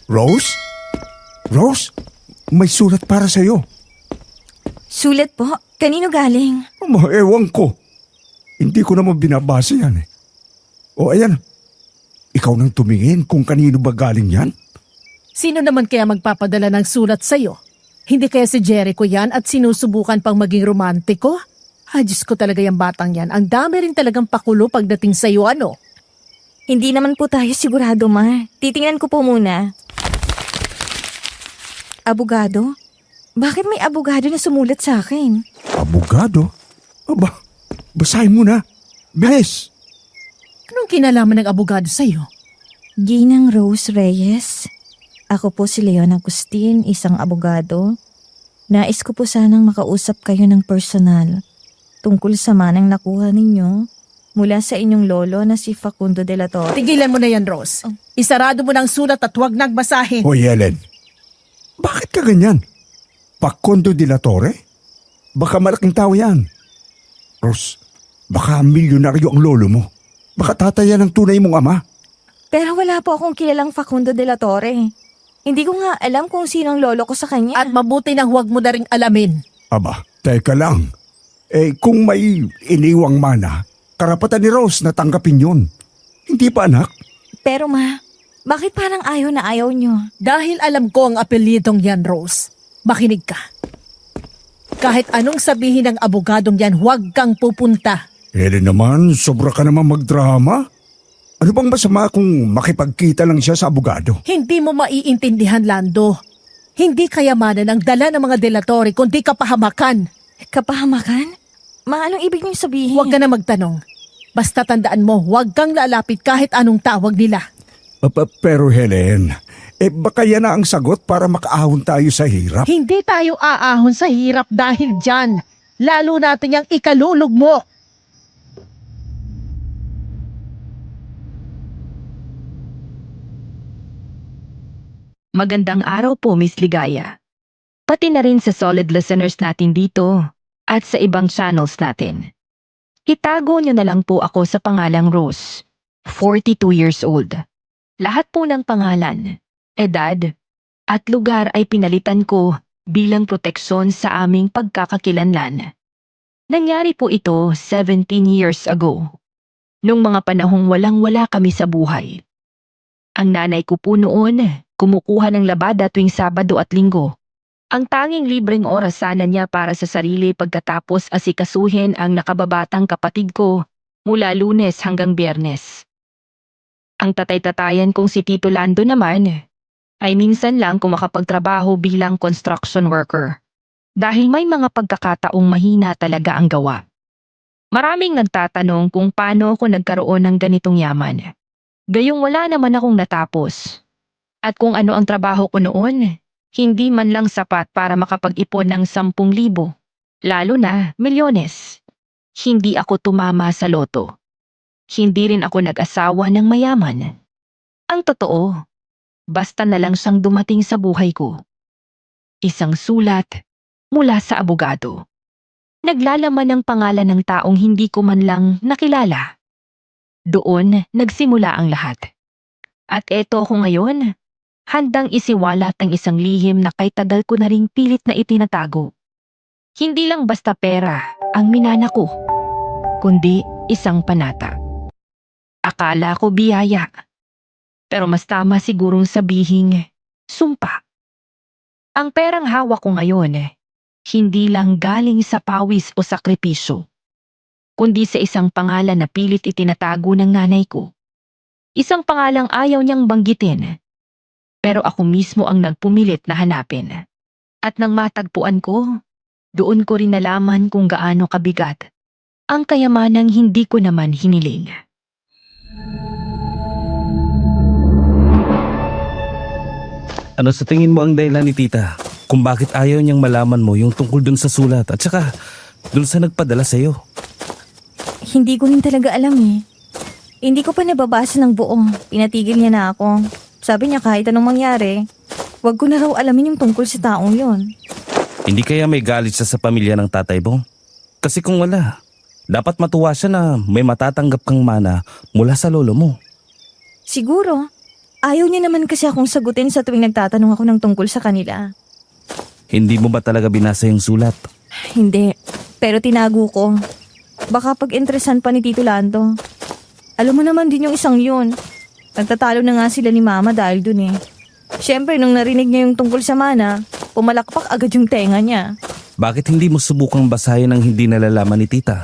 Rose? Rose? May sulat para sa'yo. Sulat po? Kanino galing? Ewan ko. Hindi ko naman binabasa yan eh. O ayan, ikaw nang tumingin kung kanino ba galing yan? Sino naman kaya magpapadala ng sulat sa'yo? Hindi kaya si Jericho yan at sinusubukan pang maging romantiko? Diyos ko talaga yung batang yan. Ang dami rin talagang pakulo pagdating sa'yo, ano? Hindi naman po tayo sigurado, ma. Titingnan ko po muna. Abogado? Bakit may abogado na sumulat sa akin? Abogado? Aba, basahin mo na. Bilis! Anong kinalaman ng abogado sa'yo? Ginang Rose Reyes. Ako po si Leon Agustin, isang abogado. Nais ko po sanang makausap kayo ng personal tungkol sa manang nakuha ninyo mula sa inyong lolo na si Facundo de la Torre. Tigilan mo na yan, Rose. Isarado mo ng sulat at huwag nagbasahin. Hoy, Helen. Bakit ka ganyan? Facundo de la Torre? Baka malaking tao yan. Rose, baka milyonaryo ang lolo mo. Baka tataya ng tunay mong ama. Pero wala po akong kilalang Facundo de la Torre. Hindi ko nga alam kung sino ang lolo ko sa kanya. At mabuti na huwag mo na ring alamin. Aba, teka lang. Kung may iniwang mana, karapatan ni Rose na tanggapin yun. Hindi pa anak? Pero ma, bakit parang ayaw na ayaw nyo? Dahil alam ko ang apelyidong yan, Rose. Makinig ka. Kahit anong sabihin ng abogadong yan, huwag kang pupunta. Helen naman, sobra ka naman magdrama. Ano bang masama kung makipagkita lang siya sa abogado? Hindi mo maiintindihan, Lando. Hindi kayamanan ang dala ng mga delatori kundi kapahamakan. Kapahamakan? Ma, anong ibig niyong sabihin? Huwag ka na magtanong. Basta tandaan mo, huwag kang lalapit kahit anong tawag nila. Pero Helen, baka yan na ang sagot para makaahon tayo sa hirap. Hindi tayo aahon sa hirap dahil dyan. Lalo natin yung ikalulog mo. Magandang araw po, Miss Ligaya. Pati na rin sa solid listeners natin dito at sa ibang channels natin. Itago niyo na lang po ako sa pangalang Rose, 42 years old. Lahat po ng pangalan, edad, at lugar ay pinalitan ko bilang proteksyon sa aming pagkakakilanlan. Nangyari po ito 17 years ago, nung mga panahong walang-wala kami sa buhay. Ang nanay ko po noon, kumukuha ng labada tuwing Sabado at Linggo. Ang tanging libreng oras sana niya para sa sarili pagkatapos asikasuhin ang nakababatang kapatid ko mula Lunes hanggang Biyernes. Ang tatay-tatayan kong si Tito Lando naman ay minsan lang kung makapagtrabaho bilang construction worker dahil may mga pagkakataong mahina talaga ang gawa. Maraming nagtatanong kung paano ako nagkaroon ng ganitong yaman. Gayong wala naman akong natapos. At kung ano ang trabaho ko noon, hindi man lang sapat para makapag-ipon ng 10,000, lalo na milyones. Hindi ako tumama sa loto. Hindi rin ako nag-asawa ng mayaman. Ang totoo, basta na lang siyang dumating sa buhay ko. Isang sulat mula sa abogado. Naglalaman ng pangalan ng taong hindi ko man lang nakilala. Doon nagsimula ang lahat. At eto ako ngayon, handang isiwalat ang isang lihim na kay tagal ko na ring pilit na itinatago. Hindi lang basta pera ang minana ko, kundi isang panata. Akala ko biyaya, pero mas tama sigurong sabihing sumpa. Ang perang hawak ko ngayon, hindi lang galing sa pawis o sakripisyo, kundi sa isang pangalan na pilit itinatago ng nanay ko. Isang pangalang ayaw niyang banggitin, pero ako mismo ang nagpumilit na hanapin. At nang matagpuan ko, doon ko rin nalaman kung gaano kabigat ang kayamanang hindi ko naman hiniling. Ano sa tingin mo ang dahilan ni tita kung bakit ayaw niyang malaman mo yung tungkol dun sa sulat at saka dun sa nagpadala sa'yo? Hindi ko rin talaga alam eh. Hindi ko pa nababasa ng buo. Pinatigil niya na ako. Sabi niya kahit anong mangyari, wag ko na raw alamin yung tungkol sa taong yon. Hindi kaya may galit siya sa pamilya ng tatay mo? Kasi kung wala, dapat matuwa siya na may matatanggap kang mana mula sa lolo mo. Siguro. Ayaw niya naman kasi akong sagutin sa tuwing nagtatanong ako ng tungkol sa kanila. Hindi mo ba talaga binasa yung sulat? Hindi, pero tinago ko. Baka pag-interesan pa ni Tito Lando. Alam mo naman din yung isang yun. Nagtatalo na nga sila ni Mama dahil dun eh. Siyempre, nung narinig niya yung tungkol sa mana, pumalakpak agad yung tenga niya. Bakit hindi mo subukang basahin ang hindi nalalaman ni tita?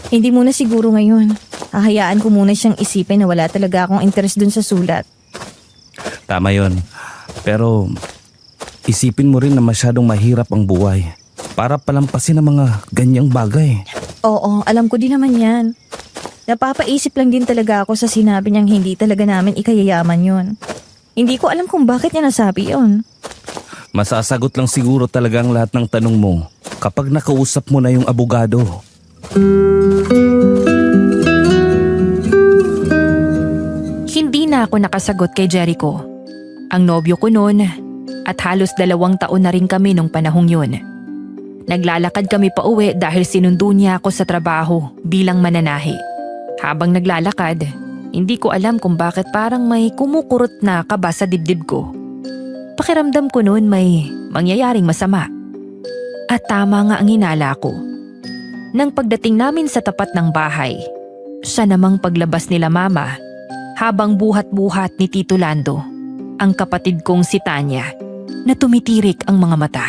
Hindi muna siguro ngayon. Hahayaan ko muna siyang isipin na wala talaga akong interest dun sa sulat. Tama yon. Pero isipin mo rin na masyadong mahirap ang buhay para palampasin ang mga ganyang bagay. Oo, alam ko din naman yan. Napapaisip lang din talaga ako sa sinabi niyang hindi talaga namin ikayayaman yun. Hindi ko alam kung bakit niya nasabi yun. Masasagot lang siguro talaga ang lahat ng tanong mo kapag nakausap mo na yung abogado. Hindi na ako nakasagot kay Jericho. Ang nobyo ko noon at halos 2 taon na rin kami nung panahong yun. Naglalakad kami pa uwi dahil sinundo niya ako sa trabaho bilang mananahi. Habang naglalakad, hindi ko alam kung bakit parang may kumukurot na kaba sa dibdib ko. Pakiramdam ko noon may mangyayaring masama. At tama nga ang hinala ko. Nang pagdating namin sa tapat ng bahay, siya namang paglabas nila Mama habang buhat-buhat ni Tito Lando, ang kapatid kong si Tanya, na tumitirik ang mga mata.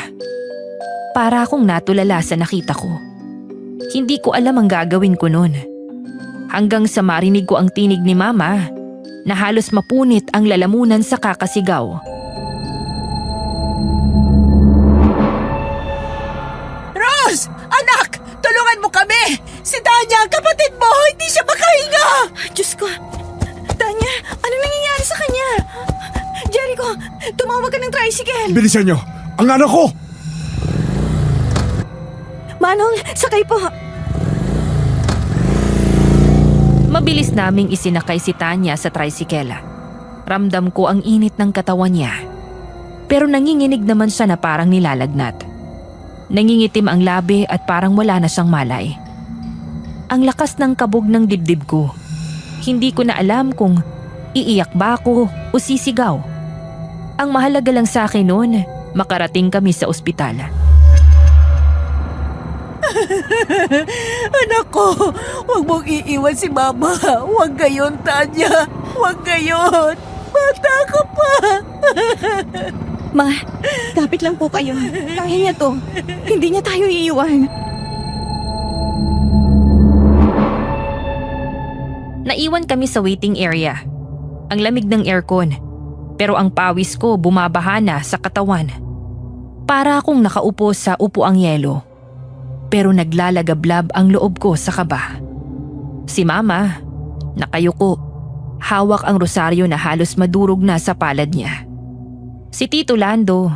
Para akong natulala sa nakita ko. Hindi ko alam ang gagawin ko noon. Hanggang sa marinig ko ang tinig ni Mama na halos mapunit ang lalamunan sa kakasigaw. Rose! Anak! Tulungan mo kami! Si Tanya, ang kapatid mo! Hindi siya makahinga! Diyos ko! Tanya, anong nangyayari sa kanya? Jericho, tumawag ka ng tricycle! Bilisan niyo! Ang anak ko! Manong, sakay po! Mabilis naming isinakay si Tanya sa tricycle. Ramdam ko ang init ng katawan niya. Pero nanginginig naman siya na parang nilalagnat. Nangingitim ang labi at parang wala na siyang malay. Ang lakas ng kabog ng dibdib ko. Hindi ko na alam kung iiyak ba ako o sisigaw. Ang mahalaga lang sa akin noon, makarating kami sa ospital. Anak ko, huwag mong iiwan si Mama. Huwag gayon, Tanya. Huwag gayon. Bata ka pa. Ma, kapit lang po kayo. Kaya niya to. Hindi niya tayo iiwan. Naiwan kami sa waiting area. Ang lamig ng aircon. Pero ang pawis ko bumabaha na sa katawan. Para akong nakaupo sa upuang yelo. Pero naglalagablab ang loob ko sa kaba. Si Mama, nakayuko. Hawak ang rosaryo na halos madurog na sa palad niya. Si Tito Lando,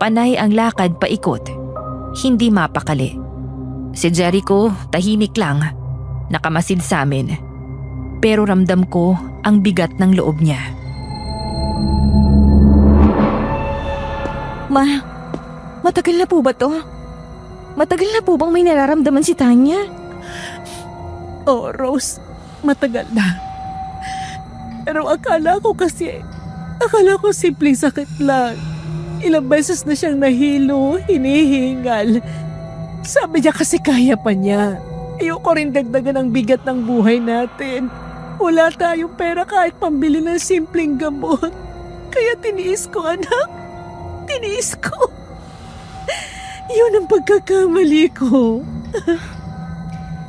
panay ang lakad paikot. Hindi mapakali. Si Jericho, tahimik lang. Nakamasid sa amin. Pero ramdam ko ang bigat ng loob niya. Ma, matagal na po ba to? Matagal na po bang may nararamdaman si Tanya? Oh, Rose, matagal na. Pero akala ko simpleng sakit lang. Ilang beses na siyang nahilo, hinihingal. Sabi niya kasi kaya pa niya. Ayoko rin dagdagan ang bigat ng buhay natin. Wala tayong pera kahit pambili ng simpleng gamot. Kaya tiniis ko, anak. Tiniis ko. Yun ang pagkakamali ko.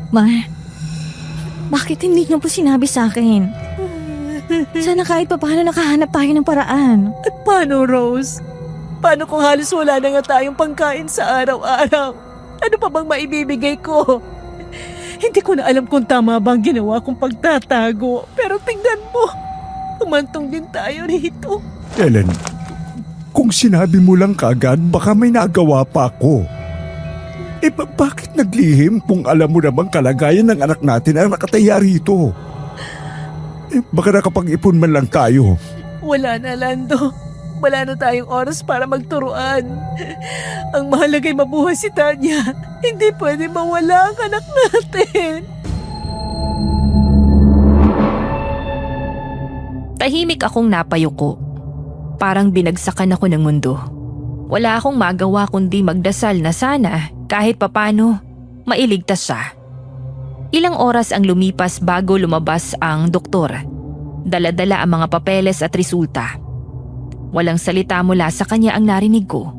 Ma, bakit hindi niyo po sinabi sa akin? Sana kahit paano nakahanap tayo ng paraan. At paano, Rose? Paano kung halos wala na nga tayong pangkain sa araw-araw? Ano pa bang maibibigay ko? Hindi ko na alam kung tama bang ginawa kong pagtatago. Pero tingnan mo, umantong din tayo rito. Ellen, kung sinabi mo lang kaagad, baka may nagawa pa ako. Bakit naglihim kung alam mo namang kalagayan ng anak natin ang nakataya rito? Baka nakapag-ipon man lang tayo. Wala na, Lando. Wala na tayong oras para magturuan. Ang mahalaga'y mabuhay si Tanya. Hindi pwede mawala ang anak natin. Tahimik akong napayuko. Parang binagsakan ako ng mundo. Wala akong magawa kundi magdasal na sana kahit papano mailigtas siya. Ilang oras ang lumipas bago lumabas ang doktor. Dala-dala ang mga papeles at resulta. Walang salita mula sa kanya ang narinig ko.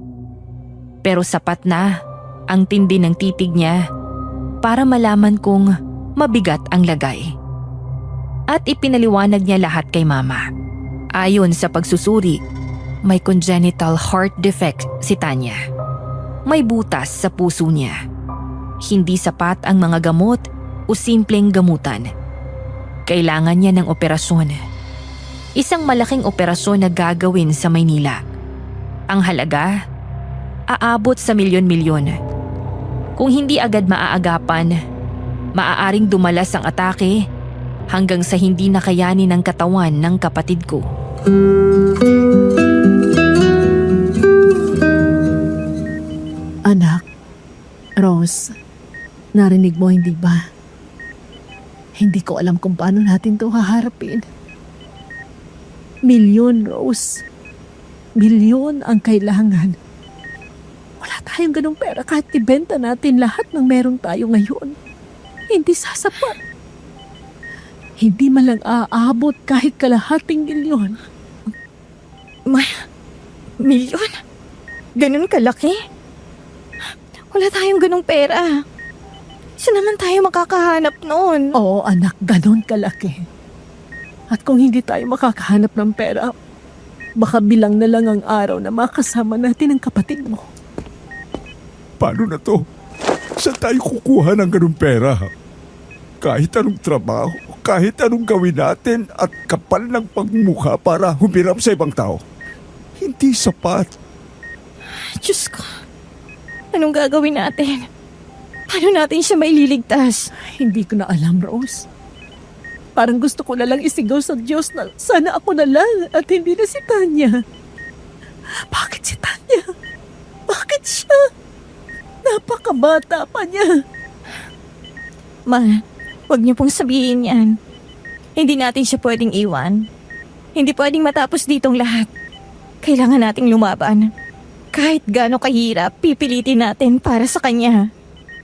Pero sapat na ang tindi ng titig niya para malaman kong mabigat ang lagay. At ipinaliwanag niya lahat kay mama. Ayon sa pagsusuri, may congenital heart defect si Tanya. May butas sa puso niya. Hindi sapat ang mga gamot o simpleng gamutan. Kailangan niya ng operasyon. Isang malaking operasyon na gagawin sa Maynila. Ang halaga, aabot sa milyon-milyon. Kung hindi agad maaagapan, maaaring dumalas ang atake hanggang sa hindi nakayanin ng katawan ng kapatid ko. Anak, Rose, narinig mo hindi ba? Hindi ko alam kung paano natin to haharapin. Milyon, Rose. Milyon ang kailangan. Wala tayong ganong pera kahit ibenta natin lahat ng meron tayo ngayon. Hindi sasapat. Hindi man lang aabot kahit kalahating milyon. Milyon? Ganun kalaki? Wala tayong ganong pera. Saan naman tayo makakahanap noon? Oo anak, ganon kalaki. At kung hindi tayo makakahanap ng pera, baka bilang na lang ang araw na makasama natin ang kapatid mo. Paano na to? Saan tayo kukuha ng ganung pera? Kahit anong trabaho, kahit anong gawin natin at kapal ng pagmumukha para humirap sa ibang tao. Hindi sapat. Diyos ko. Anong gagawin natin? Paano natin siya maililigtas? Hindi ko na alam, Rose. Parang gusto ko na lang isigaw sa Diyos na sana ako na lang at hindi na si Tanya. Bakit si Tanya? Bakit siya? Napakabata pa niya. Ma, huwag niyo pong sabihin yan. Hindi natin siya pwedeng iwan. Hindi pwedeng matapos ditong lahat. Kailangan nating lumaban. Kahit gaano kahirap, pipilitin natin para sa kanya.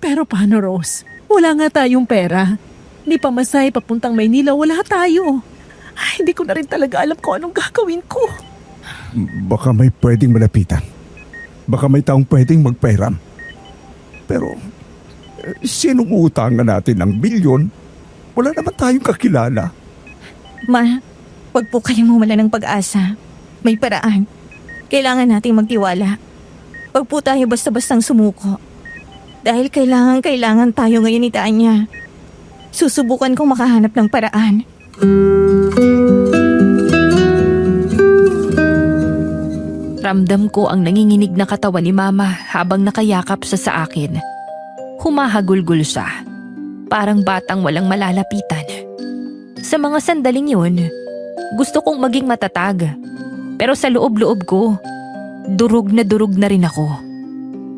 Pero paano, Rose? Wala nga tayong pera. Ni pamasahe papuntang Maynila, wala tayo. Ay, hindi ko na rin talaga alam kung anong gagawin ko. Baka may pwedeng malapitan. Baka may taong pwedeng magpairam. Pero, sinong uutangan natin ng bilyon? Wala naman tayong kakilala. Ma, huwag po kayong mawala ng pag-asa. May paraan. Kailangan nating magtiwala. Huwag po tayo basta-bastang sumuko. Dahil kailangan tayo ngayon ni Tanya. Susubukan kong makahanap ng paraan. Ramdam ko ang nanginginig na katawan ni Mama habang nakayakap siya sa akin. Humahagulgol siya. Parang batang walang malalapitan. Sa mga sandaling yun, gusto kong maging matatag. Pero sa loob-loob ko, durog na rin ako.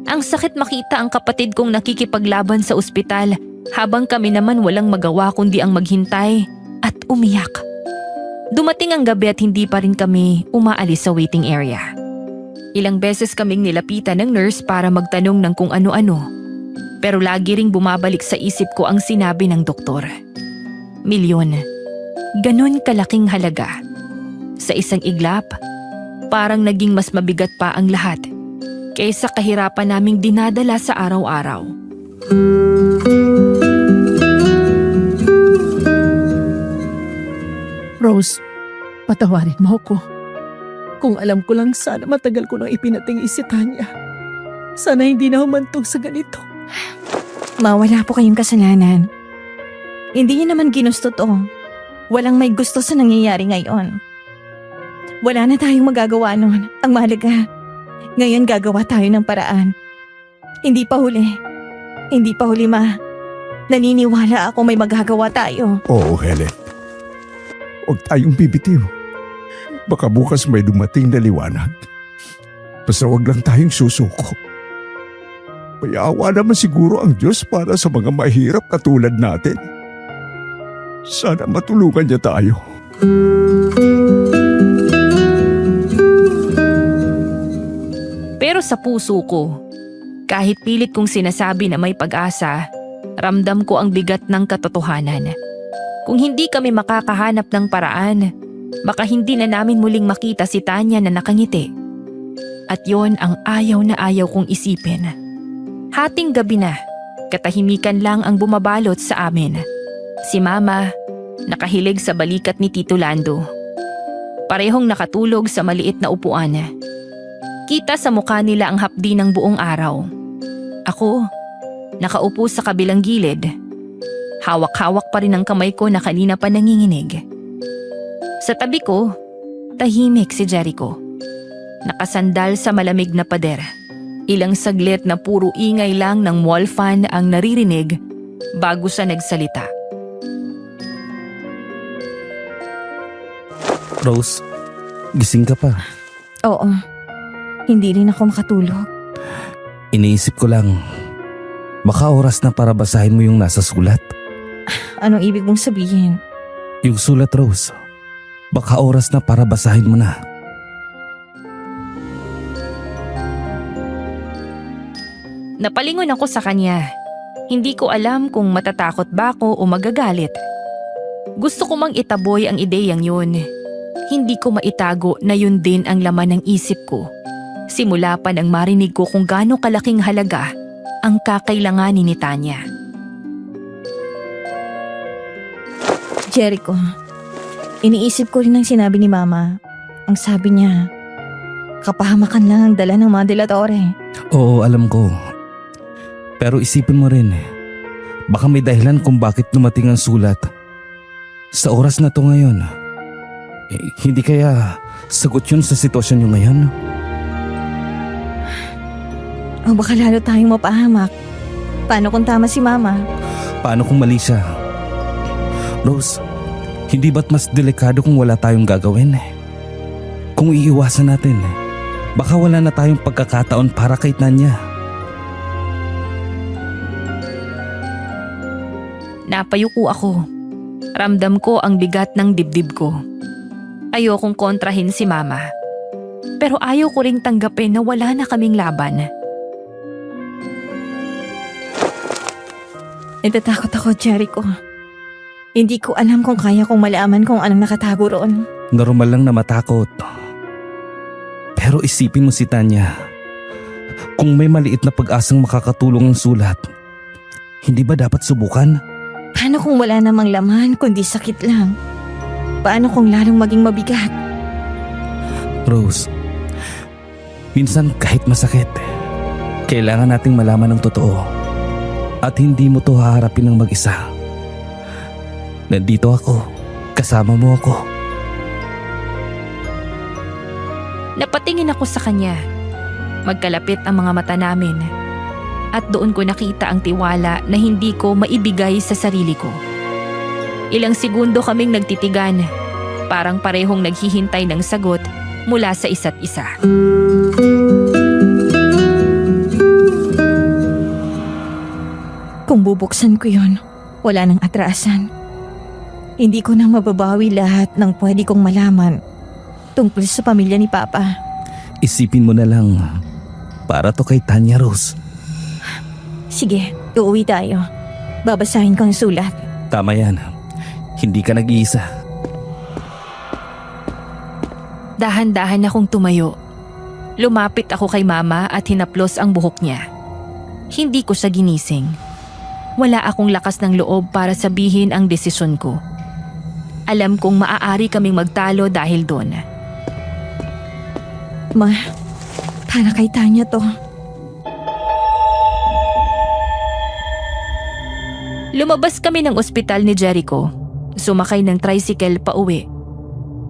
Ang sakit makita ang kapatid kong nakikipaglaban sa ospital habang kami naman walang magawa kundi ang maghintay at umiyak. Dumating ang gabi at hindi pa rin kami umaalis sa waiting area. Ilang beses kaming nilapitan ng nurse para magtanong ng kung ano-ano. Pero lagi ring bumabalik sa isip ko ang sinabi ng doktor. Milyon. Ganon kalaking halaga. Sa isang iglap, parang naging mas mabigat pa ang lahat kaysa kahirapan naming dinadala sa araw-araw. Rose, patawarin mo ako. Kung alam ko lang sana matagal ko nang ipinatingin si Tanya. Sana hindi na humantong sa ganito. Ma, wala po kayong kasalanan. Hindi niyo naman ginusto to. Walang may gusto sa nangyayari ngayon. Wala na tayong magagawa nun. Ang mahalaga, ngayon gagawa tayo ng paraan. Hindi pa huli. Hindi pa huli, Ma. Naniniwala ako may magagawa tayo. Oo, Helen. Huwag tayong bibitiw. Baka bukas may dumating na liwanag. Basta huwag lang tayong susuko. May awa naman siguro ang Diyos para sa mga mahirap katulad natin. Sana matulungan niya tayo. sa puso ko. Kahit pilit kong sinasabi na may pag-asa, ramdam ko ang bigat ng katotohanan. Kung hindi kami makakahanap ng paraan, baka hindi na namin muling makita si Tanya na nakangiti. At yon ang ayaw na ayaw kong isipin. Hating gabi na, katahimikan lang ang bumabalot sa amin. Si Mama, nakahilig sa balikat ni Tito Lando. Parehong nakatulog sa maliit na upuan. Kita sa mukha nila ang hapdi ng buong araw. Ako, nakaupo sa kabilang gilid. Hawak-hawak pa rin ang kamay ko na kanina pa nanginginig. Sa tabi ko, tahimik si Jericho. Nakasandal sa malamig na pader. Ilang saglit na puro ingay lang ng wall fan ang naririnig bago siya nagsalita. Rose, gising ka pa. Oo, hindi rin ako makatulog. Iniisip ko lang, baka oras na para basahin mo yung nasa sulat. Anong ibig mong sabihin? Yung sulat, Rose. Baka oras na para basahin mo na. Napalingon ako sa kanya. Hindi ko alam kung matatakot ba ako o magagalit. Gusto ko mang itaboy ang ideyang yun. Hindi ko maitago na yun din ang laman ng isip ko. Simula pa nang marinig ko kung gaano kalaking halaga ang kakailanganin ni Tanya. Jericho, iniisip ko rin ang sinabi ni Mama. Ang sabi niya, kapahamakan lang ang dala ng mga delatore. Oo, alam ko. Pero isipin mo rin, baka may dahilan kung bakit dumating ang sulat. Sa oras na to ngayon, hindi kaya sagot yun sa sitwasyon nyo ngayon? O baka lalo tayong mapahamak. Paano kung tama si Mama? Paano kung mali siya? Rose, hindi ba't mas delikado kung wala tayong gagawin? Kung iiwasan natin, baka wala na tayong pagkakataon para kay Tanya. Napayuko ako. Ramdam ko ang bigat ng dibdib ko. Ayokong kontrahin si Mama. Pero ayaw ko ring tanggapin na wala na kaming laban. Natatakot ako, Jericho. Hindi ko alam kung kaya kong malaman kung anong nakatago roon. Normal lang na matakot. Pero isipin mo si Tanya. Kung may maliit na pag-asang makakatulong ang sulat, hindi ba dapat subukan? Paano kung wala namang laman kundi sakit lang? Paano kung lalong maging mabigat? Rose, minsan kahit masakit, kailangan nating malaman ang totoo. At hindi mo to haharapin ng mag-isa. Nandito ako, kasama mo ako. Napatingin ako sa kanya. Magkalapit ang mga mata namin. At doon ko nakita ang tiwala na hindi ko maibigay sa sarili ko. Ilang segundo kaming nagtitigan. Parang parehong naghihintay ng sagot mula sa isa't isa. Kung bubuksan ko yun, wala nang atrasan. Hindi ko na mababawi lahat ng pwede kong malaman tungkol sa pamilya ni Papa. Isipin mo na lang, para to kay Tanya, Rose. Sige, uuwi tayo. Babasahin ko ang sulat. Tama yan, hindi ka nag-iisa. Dahan-dahan akong tumayo. Lumapit ako kay Mama at hinaplos ang buhok niya. Hindi ko siya ginising. Wala akong lakas ng loob para sabihin ang desisyon ko. Alam kong maaari kaming magtalo dahil doon. Ma, para kay Tanya to. Lumabas kami ng ospital ni Jericho. Sumakay ng tricycle pa uwi.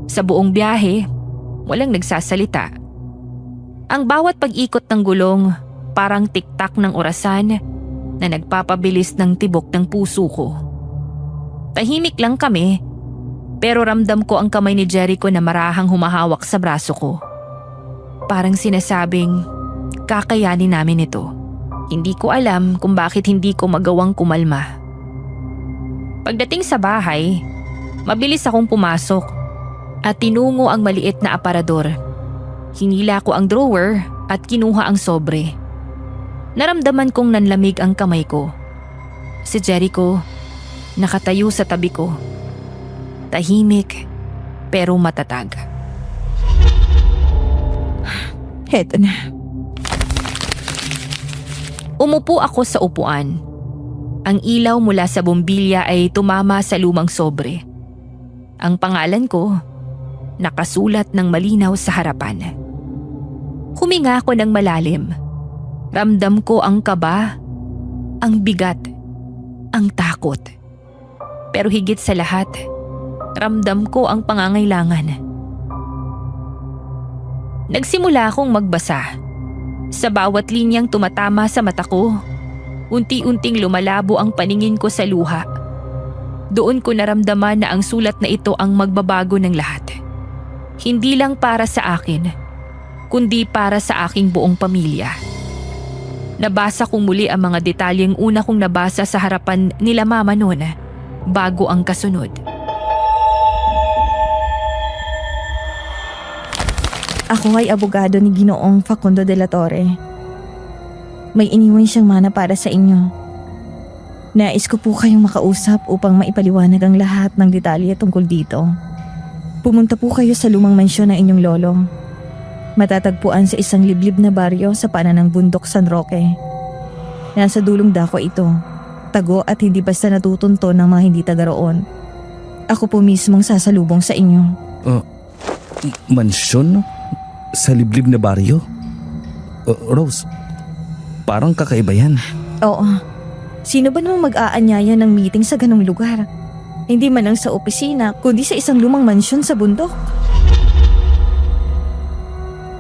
Sa buong biyahe, walang nagsasalita. Ang bawat pag-ikot ng gulong, parang tiktak ng orasan na nagpapabilis ng tibok ng puso ko. Tahimik lang kami, pero ramdam ko ang kamay ni Jericho na marahang humahawak sa braso ko. Parang sinasabing, kakayanin namin ito. Hindi ko alam kung bakit hindi ko magawang kumalma. Pagdating sa bahay, mabilis akong pumasok at tinungo ang maliit na aparador. Hinila ko ang drawer at kinuha ang sobre. Naramdaman kong nanlamig ang kamay ko. Si Jericho, nakatayo sa tabi ko. Tahimik, pero matatag. Heto na. Umupo ako sa upuan. Ang ilaw mula sa bombilya ay tumama sa lumang sobre. Ang pangalan ko, nakasulat ng malinaw sa harapan. Huminga ako ng malalim. Ramdam ko ang kaba, ang bigat, ang takot. Pero higit sa lahat, ramdam ko ang pangangailangan. Nagsimula akong magbasa. Sa bawat linyang tumatama sa mata ko, unti-unting lumalabo ang paningin ko sa luha. Doon ko naramdaman na ang sulat na ito ang magbabago ng lahat. Hindi lang para sa akin, kundi para sa aking buong pamilya. Nabasa kong muli ang mga detalyeng una kong nabasa sa harapan nila mama noon bago ang kasunod. Ako ay abogado ni Ginoong Facundo de la Torre. May iniwan siyang mana para sa inyo. Nais ko po kayong makausap upang maipaliwanag ang lahat ng detalye tungkol dito. Pumunta po kayo sa lumang mansyon ng inyong lolo. Matatagpuan sa isang liblib na baryo sa paanan ng bundok San Roque. Nasa dulong dako ito, tago at hindi basta natutunto ng mga hindi taga roon. Ako po mismong sasalubong sa inyo. Mansyon? Sa liblib na baryo? Rose, parang kakaiba yan. Oo. Sino ba namang mag-aanyaya ng meeting sa ganong lugar? Hindi man lang sa opisina, kundi sa isang lumang mansyon sa bundok.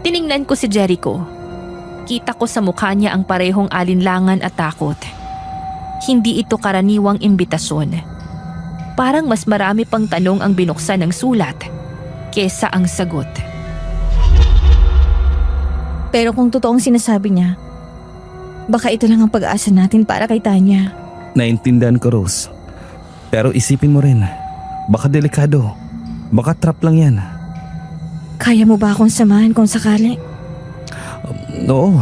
Tiningnan ko si Jericho. Kita ko sa mukha niya ang parehong alinlangan at takot. Hindi ito karaniwang imbitasyon. Parang mas marami pang tanong ang binuksan ng sulat kesa ang sagot. Pero kung totoong sinasabi niya, baka ito lang ang pag-asa natin para kay Tanya. Naintindihan ko, Rose. Pero isipin mo rin, baka delikado. Baka trap lang yan. Kaya mo ba akong samahan kung sakali? Oo,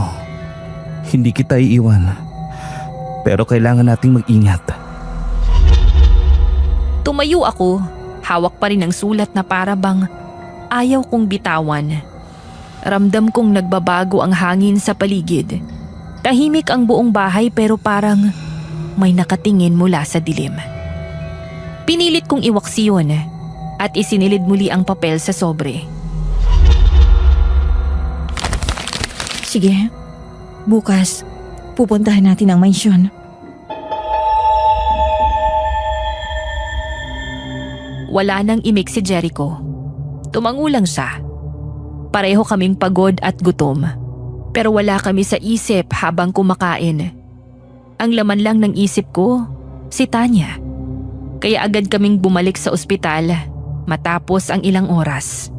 hindi kita iiwan. Pero kailangan nating mag-ingat. Tumayo ako, hawak pa rin ang sulat na para bang ayaw kong bitawan. Ramdam kong nagbabago ang hangin sa paligid. Tahimik ang buong bahay pero parang may nakatingin mula sa dilim. Pinilit kong iwaksi yun at isinilid muli ang papel sa sobre. Sige, bukas pupuntahan natin ang mansyon. Wala nang imik si Jericho. Tumango lang siya. Pareho kaming pagod at gutom. Pero wala kami sa isip habang kumakain. Ang laman lang ng isip ko, si Tanya. Kaya agad kaming bumalik sa ospital matapos ang ilang oras.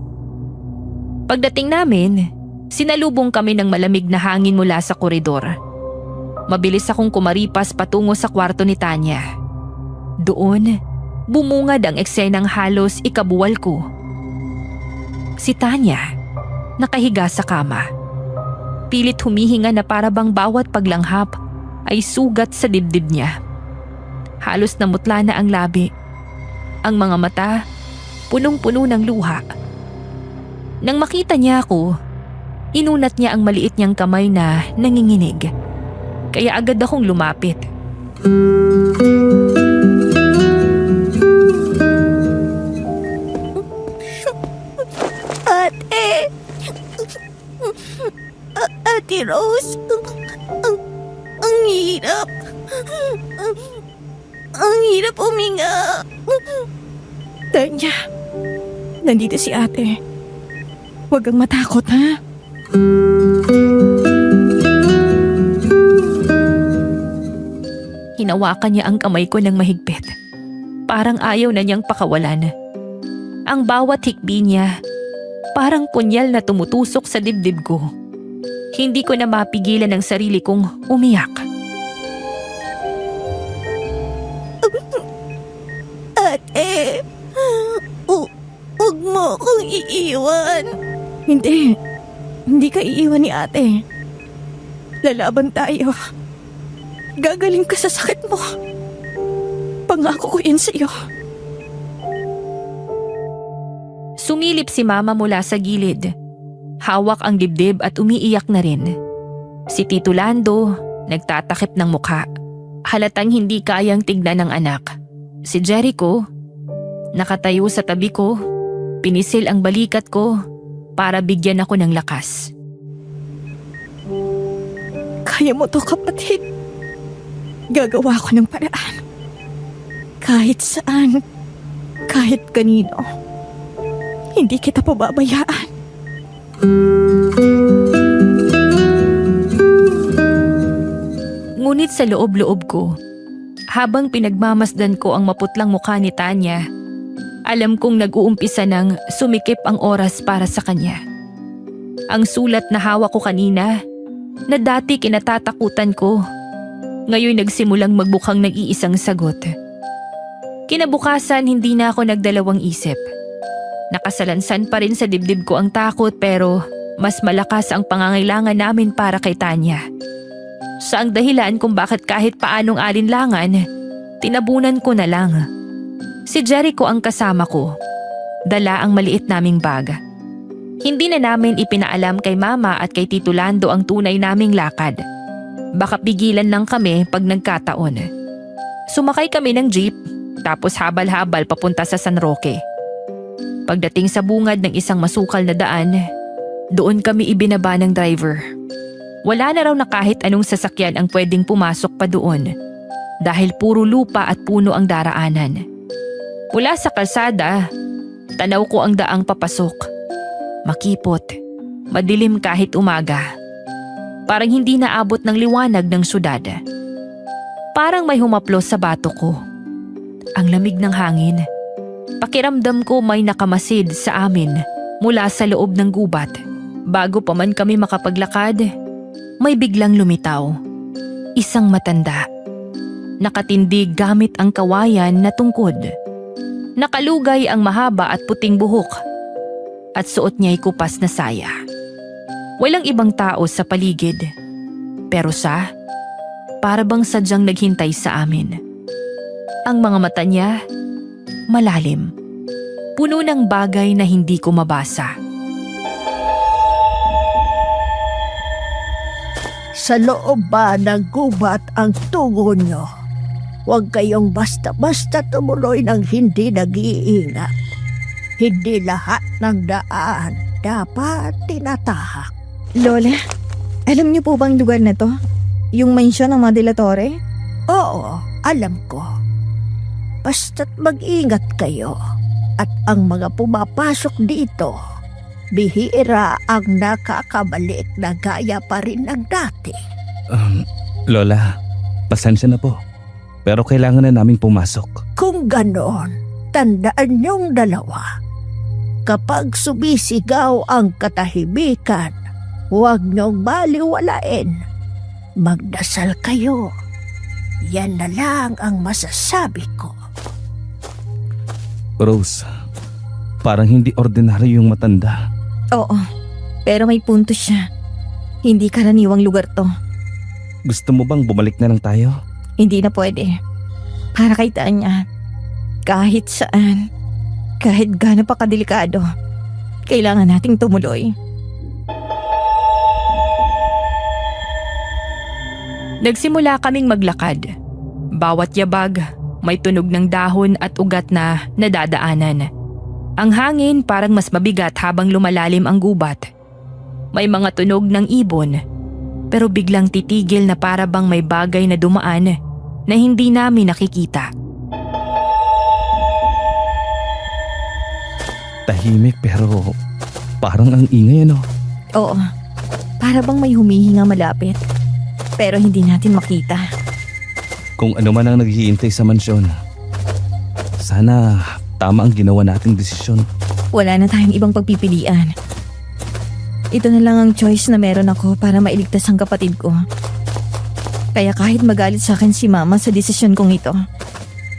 Pagdating namin, sinalubong kami ng malamig na hangin mula sa koridor. Mabilis akong kumaripas patungo sa kwarto ni Tanya. Doon, bumungad ang eksenang halos ikabuwal ko. Si Tanya, nakahiga sa kama. Pilit humihinga na para bang bawat paglanghap ay sugat sa dibdib niya. Halos namutla na ang labi. Ang mga mata, punong-puno ng luha. Nang makita niya ako, inunat niya ang maliit niyang kamay na nanginginig. Kaya agad akong lumapit. Ate! Ate Rose! Ang hirap! Ang hirap huminga! Tanya, nandito si ate. Huwag kang matakot, ha? Hinawakan niya ang kamay ko ng mahigpit. Parang ayaw na niyang pakawalan. Ang bawat hikbi niya, parang punyal na tumutusok sa dibdib ko. Hindi ko na mapigilan ang sarili kong umiyak. Ate, huwag mo akong iiwan. Hindi. Hindi ka iiwan ni ate. Lalaban tayo. Gagaling ka sa sakit mo. Pangako ko yan sa'yo. Sumilip si Mama mula sa gilid. Hawak ang dibdib at umiiyak na rin. Si Tito Lando, nagtatakip ng mukha. Halatang hindi kayang tignan ng anak. Si Jericho, nakatayo sa tabi ko, pinisil ang balikat ko para bigyan ako ng lakas. Kaya mo to, kapatid. Gagawa ko ng paraan. Kahit saan, kahit kanino. Hindi kita pababayaan. Ngunit sa loob-loob ko, habang pinagmamasdan ko ang maputlang mukha ni Tanya, alam kong nag-uumpisa ng sumikip ang oras para sa kanya. Ang sulat na hawak ko kanina, na dati kinatatakutan ko, ngayon nagsimulang magbukang nag-iisang sagot. Kinabukasan hindi na ako nagdalawang isip. Nakasalansan pa rin sa dibdib ko ang takot pero mas malakas ang pangangailangan namin para kay Tanya. Sa ang dahilan kung bakit kahit paanong alinlangan, tinabunan ko na lang. Si Jericho ang kasama ko. Dala ang maliit naming bag. Hindi na namin ipinaalam kay Mama at kay Tito Lando ang tunay naming lakad. Baka pigilan lang kami pag nagkataon. Sumakay kami ng jeep, tapos habal-habal papunta sa San Roque. Pagdating sa bungad ng isang masukal na daan, doon kami ibinaba ng driver. Wala na raw na kahit anong sasakyan ang pwedeng pumasok pa doon dahil puro lupa at puno ang daraanan. Mula sa kalsada, tanaw ko ang daang papasok. Makipot, madilim kahit umaga. Parang hindi naabot ng liwanag ng syudad. Parang may humaplos sa bato ko. Ang lamig ng hangin. Pakiramdam ko may nakamasid sa amin mula sa loob ng gubat. Bago pa man kami makapaglakad, may biglang lumitaw. Isang matanda. Nakatindig gamit ang kawayan na tungkod. Nakalugay ang mahaba at puting buhok. At suot niya'y kupas na saya. Walang ibang tao sa paligid. Pero siya, para bang sadyang naghintay sa amin. Ang mga mata niya, malalim. Puno ng bagay na hindi ko mabasa. Sa loob ba ng gubat ang tungo nyo? Huwag kayong basta-basta tumuloy ng hindi nag-iingat. Hindi lahat ng daan dapat tinatahak. Lola, alam niyo po bang lugar na to? Yung mansyon ng mga De La Torre? Oo, alam ko. Basta't mag-ingat kayo. At ang mga pumapasok dito, bihira ang nakakabalik na gaya pa rin ng dati. Lola, pasensya na po. Pero kailangan na naming pumasok. Kung ganon, tandaan niyong dalawa. Kapag sumisigaw ang katahimikan, huwag niyong baliwalain. Magdasal kayo. Yan na lang ang masasabi ko. Rose, parang hindi ordinaryo yung matanda. Oo, pero may punto siya. Hindi karaniwang lugar to. Gusto mo bang bumalik na lang tayo? Hindi na pwede. Para kay Tanya, kahit saan, kahit gaano pa kadelikado, kailangan nating tumuloy. Nagsimula kaming maglakad. Bawat yabag, may tunog ng dahon at ugat na nadadaanan. Ang hangin parang mas mabigat habang lumalalim ang gubat. May mga tunog ng ibon, pero biglang titigil na para bang may bagay na dumaan na hindi namin nakikita. Tahimik pero parang ang ingay, ano? Oo, para bang may humihinga malapit, pero hindi natin makita. Kung ano man ang naghihintay sa mansyon, sana tama ang ginawa nating desisyon. Wala na tayong ibang pagpipilian. Ito na lang ang choice na meron ako para mailigtas ang kapatid ko. Kaya kahit magalit sa akin si Mama sa desisyon kong ito,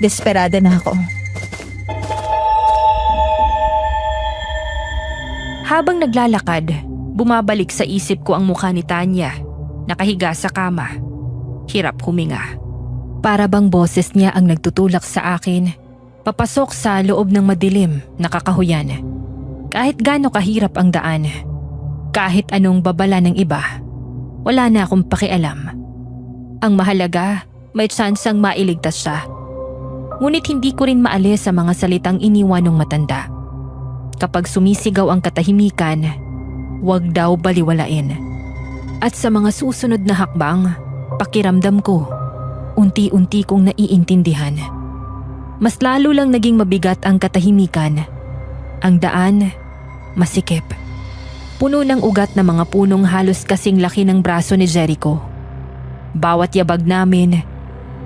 desperada na ako. Habang naglalakad, Bumabalik sa isip ko ang mukha ni Tanya, nakahiga sa kama. Hirap huminga. Para bang boses niya ang nagtutulak sa akin, papasok sa loob ng madilim na kakahuyan. Kahit gaano kahirap ang daan, kahit anong babala ng iba, wala na akong pakialam. Ang mahalaga, may tsansang mailigtas siya. Ngunit hindi ko rin maalis sa mga salitang iniwan ng matanda. Kapag sumisigaw ang katahimikan, huwag daw baliwalain. At sa mga susunod na hakbang, pakiramdam ko, unti-unti kong naiintindihan. Mas lalo lang naging mabigat ang katahimikan. Ang daan, masikip. Puno ng ugat na mga punong halos kasing laki ng braso ni Jericho. Bawat yabag namin,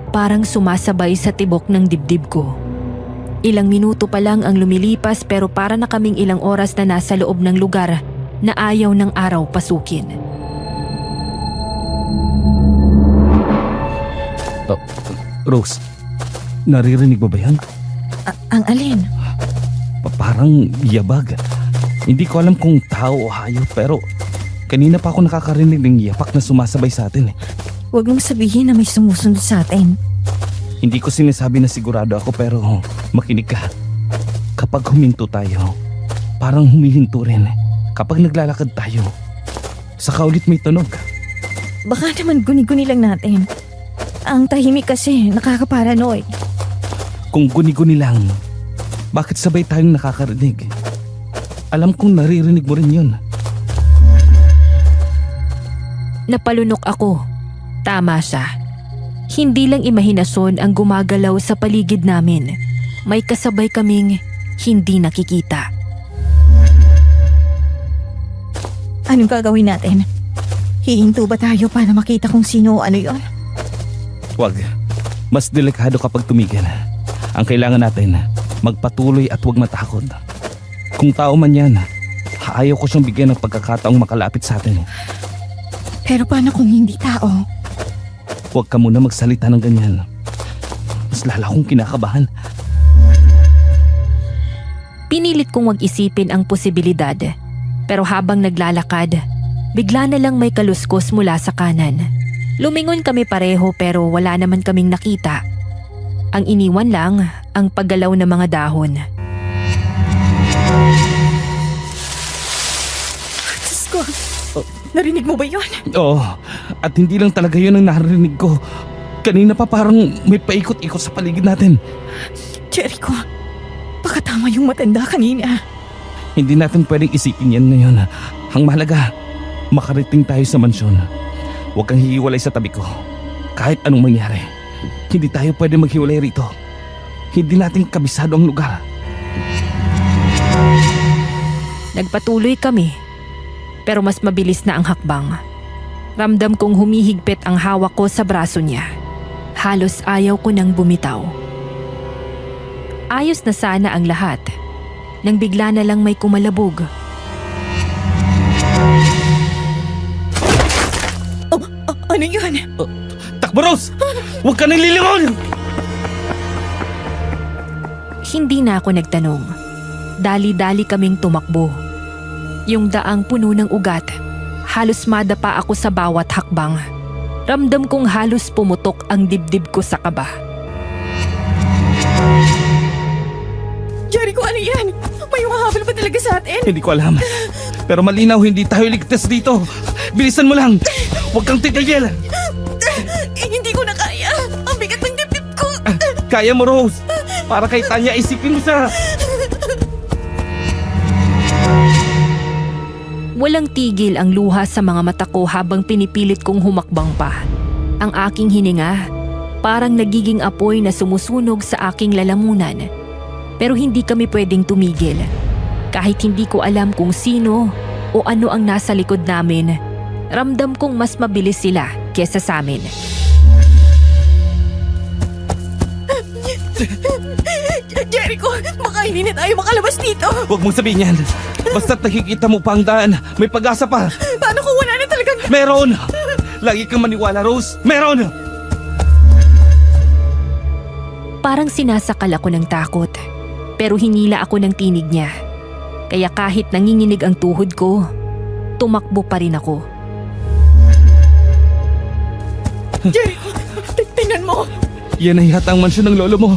parang sumasabay sa tibok ng dibdib ko. Ilang minuto pa lang ang lumilipas pero para na kaming ilang oras na nasa loob ng lugar na ayaw ng araw pasukin. Rose, naririnig mo ba yan? Ang alin? Parang yabag. Hindi ko alam kung tao o hayop pero kanina pa ako nakakarinig ng yapak na sumasabay sa atin. Huwag mong sabihin na may sumusunod sa atin. Hindi ko sinasabi na sigurado ako pero makinig ka. Kapag huminto tayo, parang humihinto rin. Kapag naglalakad tayo, saka ulit may tunog. Baka naman guni-guni lang natin. Ang tahimik kasi nakakaparanoid. Kung guni-guni lang, bakit sabay tayong nakakarinig? Alam kong naririnig mo rin yun. Napalunok ako. Tama siya. Hindi lang imahinasyon ang gumagalaw sa paligid namin. May kasabay kaming hindi nakikita. Anong gagawin natin? Hihinto ba tayo para makita kung sino o ano yon? Wag. Mas delikado kapag tumigil. Ang kailangan natin, magpatuloy at huwag matakot. Kung tao man yan, ayaw ko siyang bigyan ng pagkakataong makalapit sa atin. Pero paano kung hindi tao? Huwag ka muna magsalita ng ganyan. Mas lala akong kinakabahan. Pinilit kong wag isipin ang posibilidad. Pero habang naglalakad, bigla na lang may kaluskos mula sa kanan. Lumingon kami pareho pero wala naman kaming nakita. Ang iniwan lang ang paggalaw ng mga dahon. Diyos ko, narinig mo ba yun? Oo, at hindi lang talaga yun ang narinig ko. Kanina pa parang may paikot-ikot sa paligid natin. Jericho, baka tama yung matanda kanina. Hindi natin pwedeng isipin yan ngayon. Ang mahalaga, makarating tayo sa mansyon. Huwag kang hihiwalay sa tabi ko. Kahit anong mangyari, hindi tayo pwede maghiwalay rito. Hindi natin kabisado ang lugar. Nagpatuloy kami, pero mas mabilis na ang hakbang. Ramdam kong humihigpit ang hawak ko sa braso niya. Halos ayaw ko nang bumitaw. Ayos na sana ang lahat, nang bigla na lang may kumalabog. Ano yun? Takbo, Rose! Huwag ka nang lilingon! Hindi na ako nagtanong. Dali-dali kaming tumakbo. Yung daang puno ng ugat, halos madapa ako sa bawat hakbang. Ramdam kong halos pumutok ang dibdib ko sa kaba. Jericho, ano yan? May umahabol pa talaga sa atin? Hindi ko alam. Pero malinaw, hindi tayo ligtas dito. Bilisan mo lang! Huwag kang titigil! Hindi ko na kaya. Ang bigat ng dibdib ko. Kaya mo, Rose! Para kay Tanya, isipin mo siya! Walang tigil ang luha sa mga mata ko habang pinipilit kong humakbang pa. Ang aking hininga, parang nagiging apoy na sumusunog sa aking lalamunan. Pero hindi kami pwedeng tumigil. Kahit hindi ko alam kung sino o ano ang nasa likod namin, ramdam kong mas mabilis sila kesa sa amin. Jericho, baka hindi na tayo makalabas dito. Huwag mong sabihin yan. Basta't nakikita mo pa ang daan, may pag-asa pa. Paano kung wala na talagang... Meron! Lagi kang maniwala, Rose. Meron! Parang sinasakal ako ng takot. Pero hinila ako ng tinig niya. Kaya kahit nanginginig ang tuhod ko, tumakbo pa rin ako. Tingnan mo! Yan ay yata ang mansyon ng lolo mo.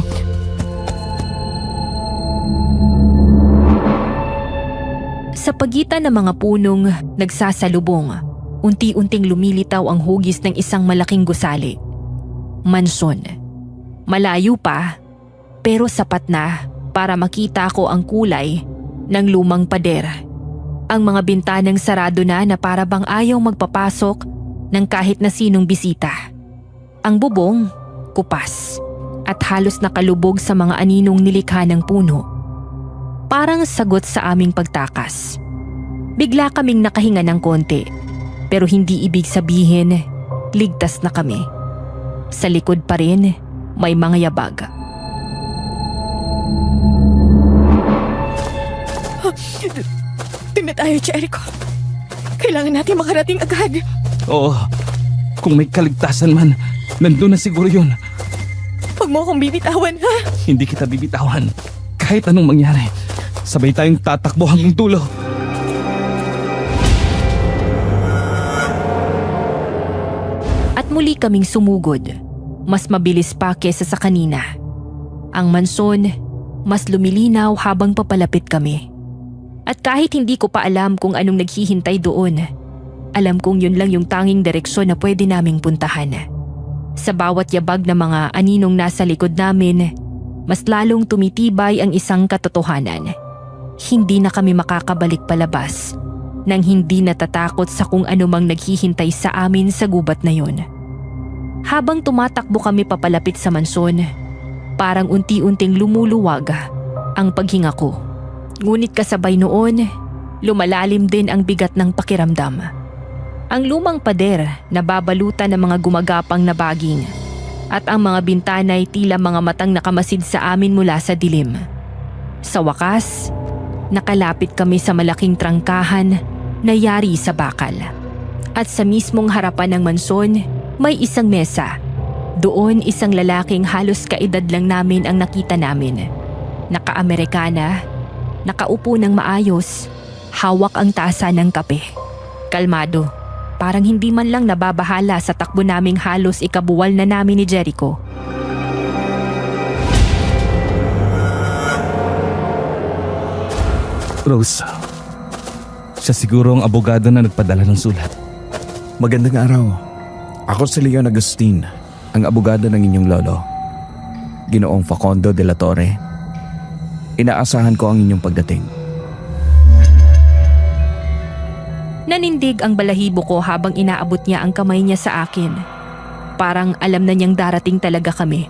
Sa pagitan ng mga punong nagsasalubong, unti-unting lumilitaw ang hugis ng isang malaking gusali. Mansyon. Malayo pa, pero sapat na para makita ko ang kulay ng lumang pader. Ang mga bintanang sarado na para bang ayaw magpapasok ng kahit na sinong bisita. Ang bubong, kupas, at halos nakalubog sa mga aninong nilikha ng puno. Parang sagot sa aming pagtakas. Bigla kaming nakahinga ng konti, pero hindi ibig sabihin ligtas na kami. Sa likod pa rin may mga yabag. Tingnan tayo, Jericho. Kailangan natin makarating agad. Oo, kung may kaligtasan man, nandun na siguro yun. Huwag mo akong bibitawan, ha? Hindi kita bibitawan. Kahit anong mangyari, sabay tayong tatakbo hanggang dulo. At muli kaming sumugod. Mas mabilis pa kesa sa kanina. Ang mansyon, mas lumilinaw habang papalapit kami. At kahit hindi ko pa alam kung anong naghihintay doon, alam kong yun lang yung tanging direksyon na pwede naming puntahan. Sa bawat yabag na mga aninong nasa likod namin, mas lalong tumitibay ang isang katotohanan. Hindi na kami makakabalik palabas nang hindi natatakot sa kung anumang naghihintay sa amin sa gubat na yun. Habang tumatakbo kami papalapit sa mansyon, parang unti-unting lumuluwag ang paghinga ko. Ngunit kasabay noon, lumalalim din ang bigat ng pakiramdam. Ang lumang pader na babalutan ng mga gumagapang na baging at ang mga bintana ay tila mga matang nakamasid sa amin mula sa dilim. Sa wakas, nakalapit kami sa malaking trangkahan na yari sa bakal. At sa mismong harapan ng mansyon, may isang mesa. Doon isang lalaking halos kaedad lang namin ang nakita namin. Naka-Amerikana, nakaupo ng maayos, hawak ang tasa ng kape. Kalmado, parang hindi man lang nababahala sa takbo naming halos ikabuwal na namin ni Jericho. Rose, siya siguro ang abogado na nagpadala ng sulat. Magandang araw. Ako si Leon Agustin, ang abogado ng inyong lolo. Ginoong Facundo de la Torre. Inaasahan ko ang inyong pagdating. Nanindig ang balahibo ko habang inaabot niya ang kamay niya sa akin. Parang alam na niyang darating talaga kami.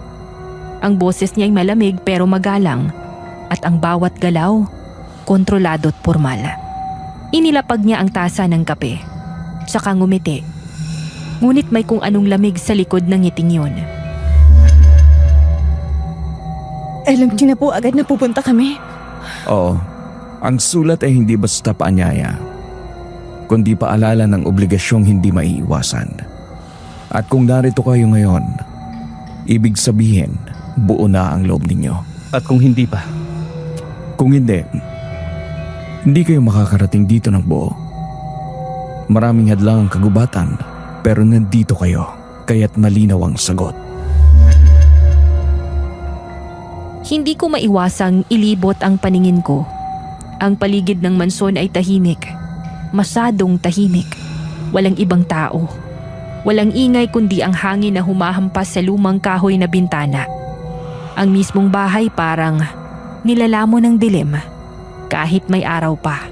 Ang boses niya ay malamig pero magalang at ang bawat galaw, kontrolado at formal. Inilapag niya ang tasa ng kape, tsaka ngumiti. Ngunit may kung anong lamig sa likod ng ngiting yun. Alam niyo na po agad na pupunta kami. Oo, ang sulat ay hindi basta paanyaya, kundi paalala ng obligasyong hindi maiiwasan. At kung narito kayo ngayon, ibig sabihin, buo na ang loob ninyo. At kung hindi pa, Kung hindi kayo makakarating dito ng buo. Maraming hadlang ang kagubatan, pero nandito kayo, kaya't malinaw ang sagot. Hindi ko maiwasang ilibot ang paningin ko. Ang paligid ng mansyon ay tahimik. Masyadong tahimik. Walang ibang tao. Walang ingay kundi ang hangin na humahampas sa lumang kahoy na bintana. Ang mismong bahay parang nilalamon ng dilim kahit may araw pa.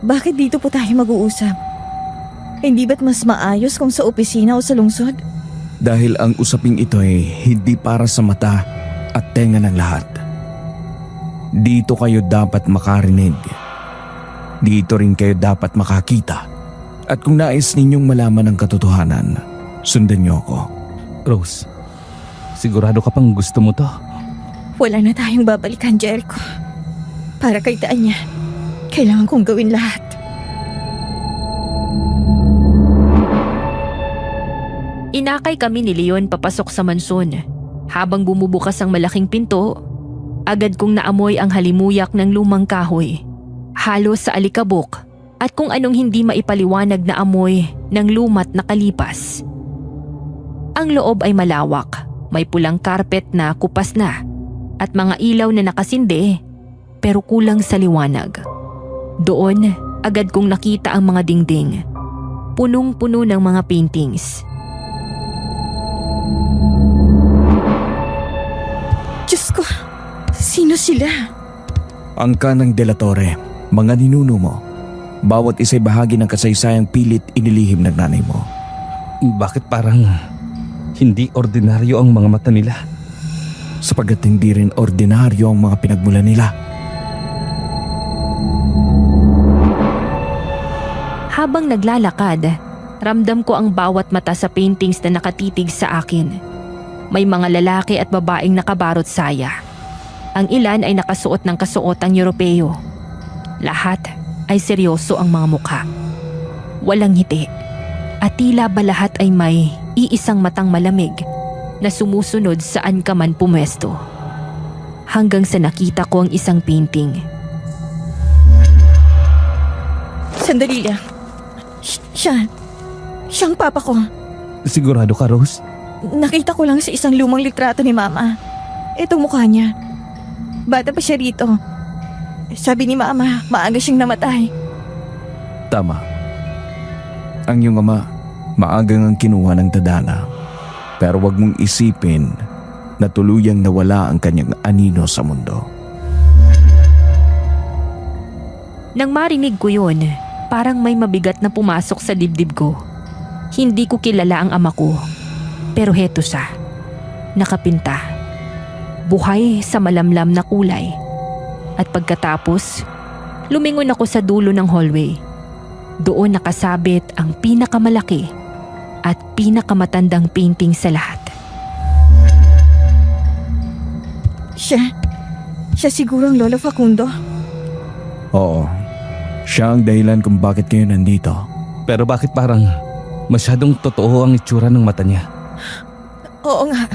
Bakit dito po tayo mag-uusap? Hindi ba't mas maayos kung sa opisina o sa lungsod? Dahil ang usaping ito ay hindi para sa mata at tenga ng lahat. Dito kayo dapat makarinig. Dito rin kayo dapat makakita. At kung nais ninyong malaman ang katotohanan, sundan niyo ako. Rose, sigurado ka pang gusto mo to? Wala na tayong babalikan, Jericho. Para kay Tanya, kailangan kong gawin lahat. Inakay kami ni Leon papasok sa mansyon. Habang bumubukas ang malaking pinto, agad kong naamoy ang halimuyak ng lumang kahoy. halo sa alikabok at kung anong hindi maipaliwanag na amoy ng lumat na kalipas. Ang loob ay malawak, may pulang karpet na kupas na at mga ilaw na nakasindi pero kulang sa liwanag. Doon, agad kong nakita ang mga dingding. Punong-puno ng mga paintings. Diyos ko, sino sila? Angka ng De La Torre, mga ninuno mo. Bawat isa'y bahagi ng kasaysayang pilit inilihim ng nanay mo. Bakit parang hindi ordinaryo ang mga mata nila? Sapagkat hindi rin ordinaryo ang mga pinagmulan nila. Habang naglalakad, ramdam ko ang bawat mata sa paintings na nakatitig sa akin. May mga lalaki at babaeng nakabarot saya. Ang ilan ay nakasuot ng kasuotang Europeo. Lahat ay seryoso ang mga mukha. Walang ngiti. At tila ba lahat ay may iisang matang malamig na sumusunod saan ka man pumwesto. Hanggang sa nakita ko ang isang painting. Sandali lang. Siyang papa ko. Sigurado ka, Rose? Nakita ko lang sa isang lumang litrato ni Mama. Itong mukha niya. Bata pa siya rito. Sabi ni Mama, maaga siyang namatay. Tama. Ang iyong ama, maagang ang kinuha ng tadhana. Pero wag mong isipin na tuluyang nawala ang kanyang anino sa mundo. Nang marinig ko yun, parang may mabigat na pumasok sa dibdib ko. Hindi ko kilala ang ama ko. Pero heto siya. Nakapinta. Buhay sa malamlam na kulay. At pagkatapos, lumingon ako sa dulo ng hallway. Doon nakasabit ang pinakamalaki at pinakamatandang painting sa lahat. Siya siguro ang Lolo Facundo. Oo, siya ang dahilan kung bakit kayo nandito. Pero bakit parang masyadong totoo ang itsura ng mata niya? Oo nga.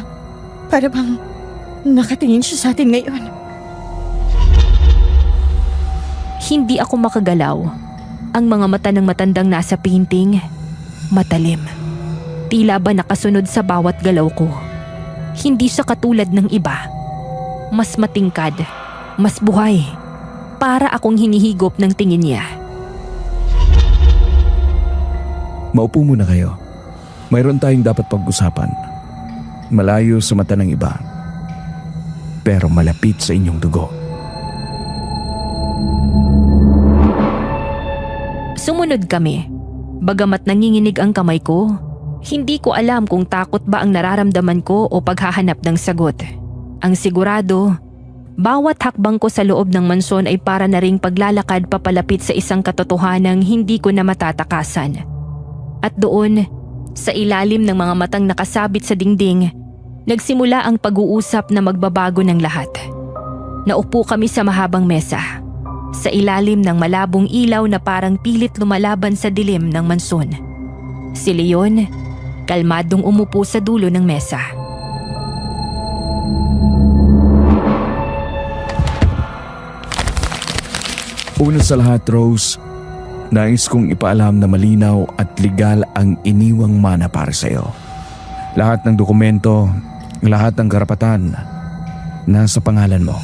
Para bang nakatingin siya sa atin ngayon. Hindi ako makagalaw. Ang mga mata ng matandang nasa painting, matalim. Tila ba nakasunod sa bawat galaw ko. Hindi siya katulad ng iba. Mas matingkad, mas buhay. Para akong hinihigop ng tingin niya. Maupo muna kayo. Mayroon tayong dapat pag-usapan. Malayo sa mata ng iba. Pero malapit sa inyong dugo. Sumunod kami. Bagamat nanginginig ang kamay ko, hindi ko alam kung takot ba ang nararamdaman ko o paghahanap ng sagot. Ang sigurado, bawat hakbang ko sa loob ng mansyon ay para na ring paglalakad papalapit sa isang katotohanang hindi ko na matatakasan. At doon, sa ilalim ng mga matang nakasabit sa dingding, nagsimula ang pag-uusap na magbabago ng lahat. Naupo kami sa mahabang mesa, sa ilalim ng malabong ilaw na parang pilit lumalaban sa dilim ng mansyon. Si Leon, kalmadong umupo sa dulo ng mesa. Una sa lahat, Rose, nais kong ipaalam na malinaw at legal ang iniwang mana para sa iyo. Lahat ng dokumento, lahat ng karapatan, nasa pangalan mo.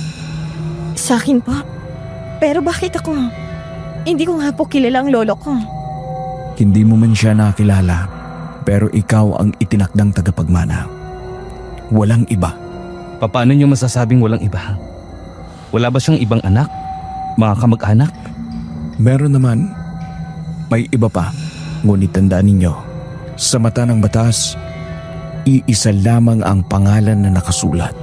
Sa akin po? Pero bakit ako? Hindi ko nga po kilala ang lolo ko. Hindi mo man siya nakilala, pero ikaw ang itinakdang tagapagmana. Walang iba. Paano niyo masasabing walang iba? Wala ba siyang ibang anak? Mga kamag-anak? Meron naman. May iba pa. Ngunit tandaan ninyo, sa mata ng batas, iisa lamang ang pangalan na nakasulat.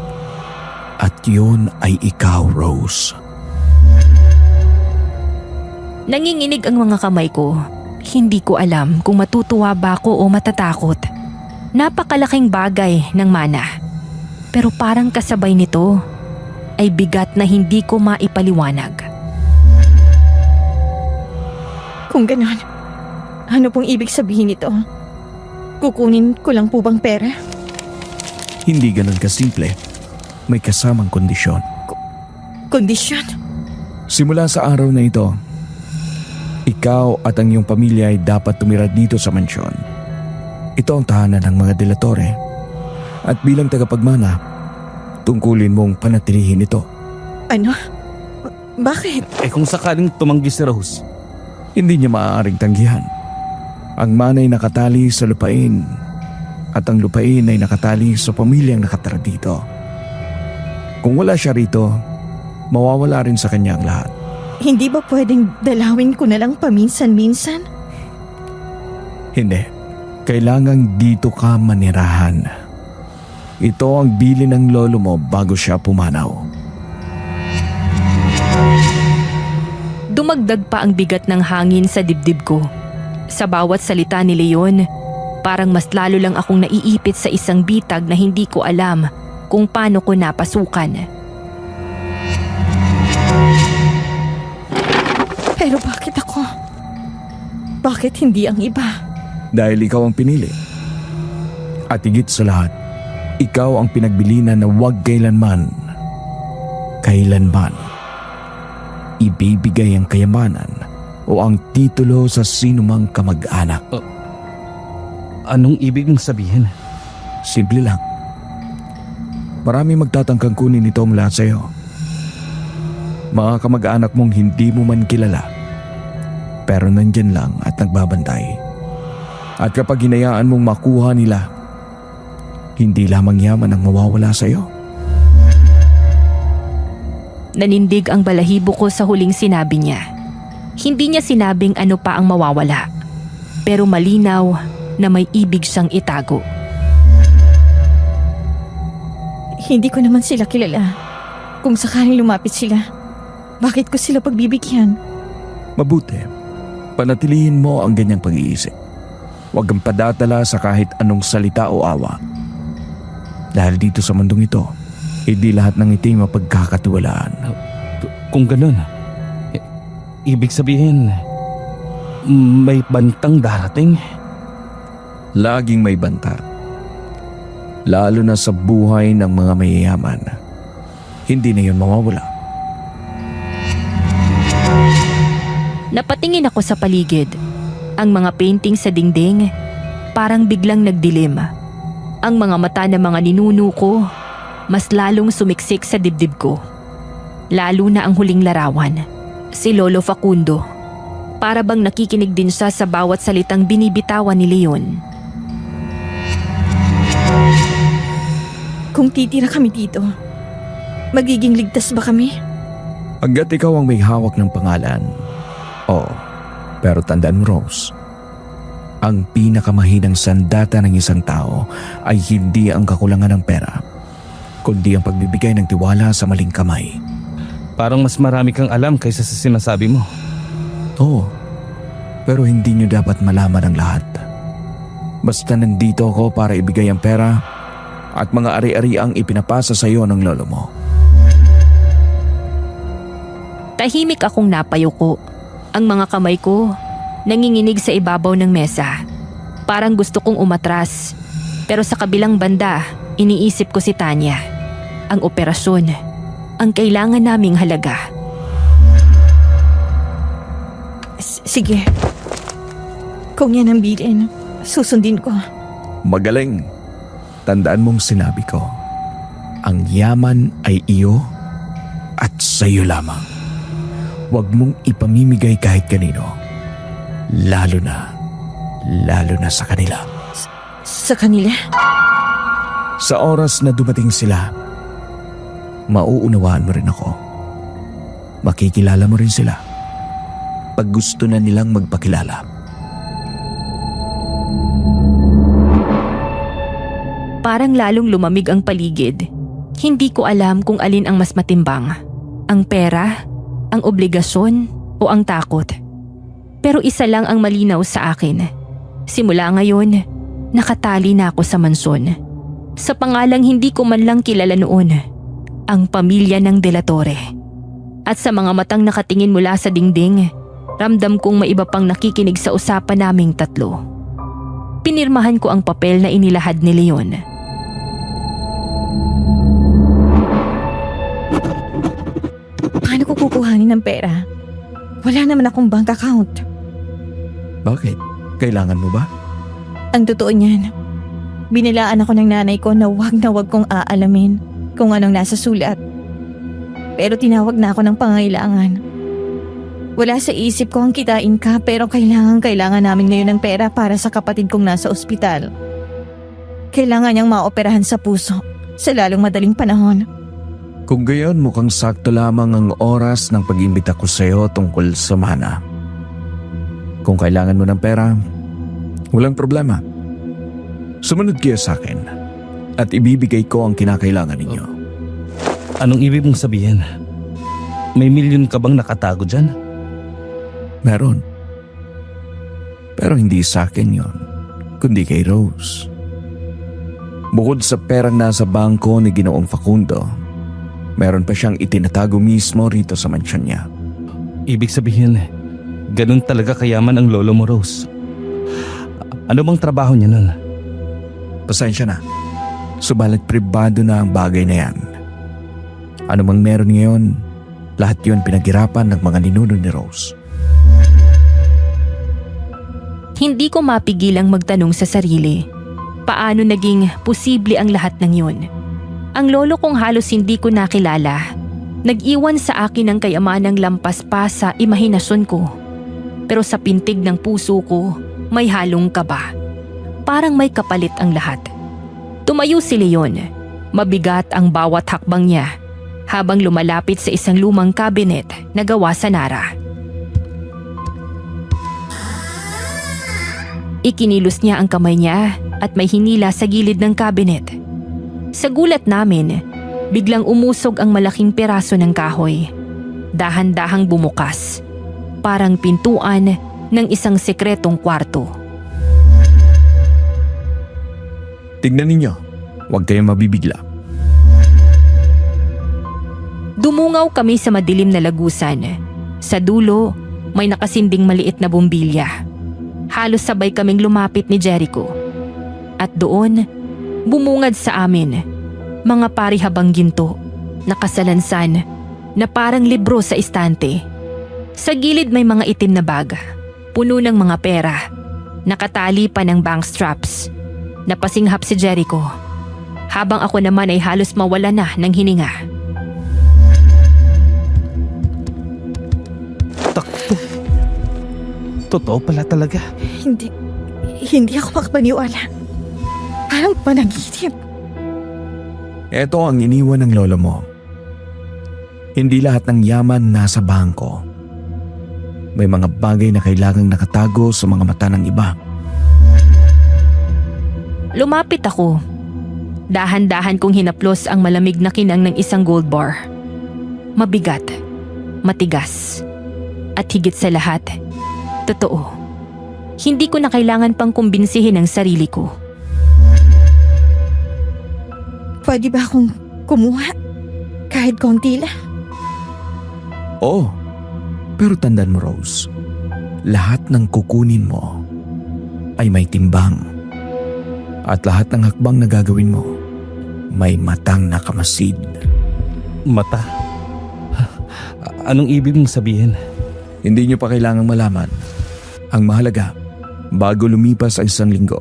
At yun ay ikaw, Rose. Nanginginig ang mga kamay ko. Hindi ko alam kung matutuwa ba ako o matatakot. Napakalaking bagay ng mana. Pero parang kasabay nito ay bigat na hindi ko maipaliwanag. Kung ganon, ano pong ibig sabihin nito? Kukunin ko lang po bang pera? Hindi ganun kasimple. May kasamang kondisyon. Kondisyon? Simula sa araw na ito, Ikaw at ang iyong pamilya ay dapat tumira dito sa mansyon. Ito ang tahanan ng mga De La Torre. At bilang tagapagmana, tungkulin mong panatilihin ito. Ano? Bakit? Kung sakaling tumanggi si Rose, Hindi niya maaaring tanggihan. Ang mana'y nakatali sa lupain at ang lupain ay nakatali sa pamilyang nakatira dito. Kung wala siya rito, mawawala rin sa kanya ang lahat. Hindi ba pwedeng dalawin ko na lang paminsan-minsan? Hindi. Kailangang dito ka manirahan. Ito ang bili ng lolo mo bago siya pumanaw. Dumagdag pa ang bigat ng hangin sa dibdib ko. Sa bawat salita ni Leon, parang mas lalo lang akong naiipit sa isang bitag na hindi ko alam kung paano ko napasukan. Pero bakit ako? Bakit hindi ang iba? Dahil ikaw ang pinili. At higit sa lahat, ikaw ang pinagbilinan na huwag kailanman ibibigay ang kayamanan o ang titulo sa sinumang kamag-anak. anong ibig mong sabihin? Simple lang. Marami magtatangkang kunin ito ang lahat sa iyo. Mga kamag-anak mong hindi mo man kilala, pero nandyan lang at nagbabantay. At kapag hinayaan mong makuha nila, hindi lamang yaman ang mawawala sa iyo. Nanindig ang balahibo ko sa huling sinabi niya. Hindi niya sinabing ano pa ang mawawala, pero malinaw na may ibig siyang itago. Hindi ko naman sila kilala. Kung sakaling lumapit sila, bakit ko sila pagbibigyan? Mabuti, panatilihin mo ang ganyang pag-iisip. Huwag kang padatala sa kahit anong salita o awa. Dahil dito sa mundong ito, hindi lahat ng ngiti mapagkakatiwalaan. Kung ganun, ibig sabihin, may bantang darating? Laging may banta. Lalo na sa buhay ng mga mayayaman. Hindi na yun mawawala. Napatingin ako sa paligid. Ang mga painting sa dingding parang biglang nagdilim. Ang mga mata ng mga ninuno ko mas lalong sumiksik sa dibdib ko. Lalo na ang huling larawan, si Lolo Facundo. Para bang nakikinig din siya sa bawat salitang binibitawan ni Leon. Kung titira kami dito, magiging ligtas ba kami? Hanggat ikaw ang may hawak ng pangalan. Oo, pero tandaan mo, Rose, ang pinakamahinang sandata ng isang tao ay hindi ang kakulangan ng pera, kundi ang pagbibigay ng tiwala sa maling kamay. Parang mas marami kang alam kaysa sa sinasabi mo. Oo, pero hindi nyo dapat malaman ang lahat. Basta nandito ako para ibigay ang pera at mga ari-ari ang ipinapasa sa iyo ng lolo mo. Tahimik akong napayuko. Ang mga kamay ko nanginginig sa ibabaw ng mesa. Parang gusto kong umatras. Pero sa kabilang banda, iniisip ko si Tanya. Ang operasyon, ang kailangan naming halaga. Sige. Kung yan ang bilin, susundin ko. Magaling. Tandaan mong sinabi ko, ang yaman ay iyo at sa iyo lamang. Huwag mong ipamimigay kahit kanino. Lalo na sa kanila. Sa kanila? Sa oras na dumating sila, mauunawaan mo rin ako. Makikilala mo rin sila pag gusto na nilang magpakilala. Parang lalong lumamig ang paligid. Hindi ko alam kung alin ang mas matimbang. Ang pera, ang obligasyon, o ang takot. Pero isa lang ang malinaw sa akin. Simula ngayon, nakatali na ako sa mansyon. Sa pangalang hindi ko man lang kilala noon, ang pamilya ng De La Torre. At sa mga matang nakatingin mula sa dingding, ramdam kong may iba pang nakikinig sa usapan naming tatlo. Pinirmahan ko ang papel na inilahad ni Leon. Paano ko kukuhanin ng pera? Wala naman akong bank account. Bakit? Kailangan mo ba? Ang totoo niyan, binilaan ako ng nanay ko na wag kong aalamin kung anong nasa sulat. Pero tinawag na ako ng pangailangan. Wala sa isip ko ang kitain ka pero kailangan namin ngayon ng pera para sa kapatid kong nasa ospital. Kailangan niyang maoperahan sa puso sa lalong madaling panahon. Kung gayon, mukhang sakto lamang ang oras ng pag-imbita ko sa iyo tungkol sa mana. Kung kailangan mo ng pera, walang problema. Sumunod kayo sa akin at ibibigay ko ang kinakailangan ninyo. Anong ibig mong sabihin? May milyon ka bang nakatago dyan? Meron. Pero hindi sa akin yon, kundi kay Rose. Bukod sa perang nasa bangko ni Ginoong Facundo, meron pa siyang itinatago mismo rito sa mansyon niya. Ibig sabihin, ganun talaga kayaman ang lolo mo, Rose. Ano bang trabaho niya nun? Pasensya na. Subalit pribado na ang bagay na yan. Ano mang meron ngayon, lahat yun pinaghirapan ng mga ninuno ni Rose. Hindi ko mapigilang magtanong sa sarili, paano naging posible ang lahat ng yun? Ang lolo kong halos hindi ko nakilala, nag-iwan sa akin ng kayamanang lampas pa sa imahinasyon ko. Pero sa pintig ng puso ko, may halong kaba. Parang may kapalit ang lahat. Tumayo si Leon. Mabigat ang bawat hakbang niya habang lumalapit sa isang lumang cabinet na gawa sa Nara. Ikinilos niya ang kamay niya at may hinila sa gilid ng cabinet. Sa gulat namin, biglang umusog ang malaking peraso ng kahoy. Dahan-dahang bumukas, parang pintuan ng isang sekretong kwarto. Tignan ninyo, huwag kayong mabibigla. Dumungaw kami sa madilim na lagusan. Sa dulo, may nakasinding maliit na bumbilya. Halos sabay kaming lumapit ni Jericho. At doon, bumungad sa amin, mga parihabang ginto, nakasalansan, na parang libro sa istante. Sa gilid may mga itim na bag, puno ng mga pera, nakatali pa ng bank straps. Napasinghap si Jericho, habang ako naman ay halos mawala na ng hininga. Takto. Totoo pala talaga. Hindi ako makapaniwala. Parang panaginip. Ito ang iniwan ng lolo mo. Hindi lahat ng yaman nasa bangko. May mga bagay na kailangang nakatago sa mga mata ng iba. Lumapit ako. Dahan-dahan kong hinaplos ang malamig na kinang ng isang gold bar. Mabigat, matigas, at higit sa lahat, totoo. Hindi ko na kailangan pang kumbinsihin ang sarili ko. Pwede ba akong kumuha? Kahit konti lang. Oo, pero tandaan mo, Rose, lahat ng kukunin mo ay may timbang. At lahat ng hakbang na gagawin mo, may matang nakamasid. Mata? Anong ibig mong sabihin? Hindi nyo pa kailangang malaman. Ang mahalaga, bago lumipas ang 1 linggo,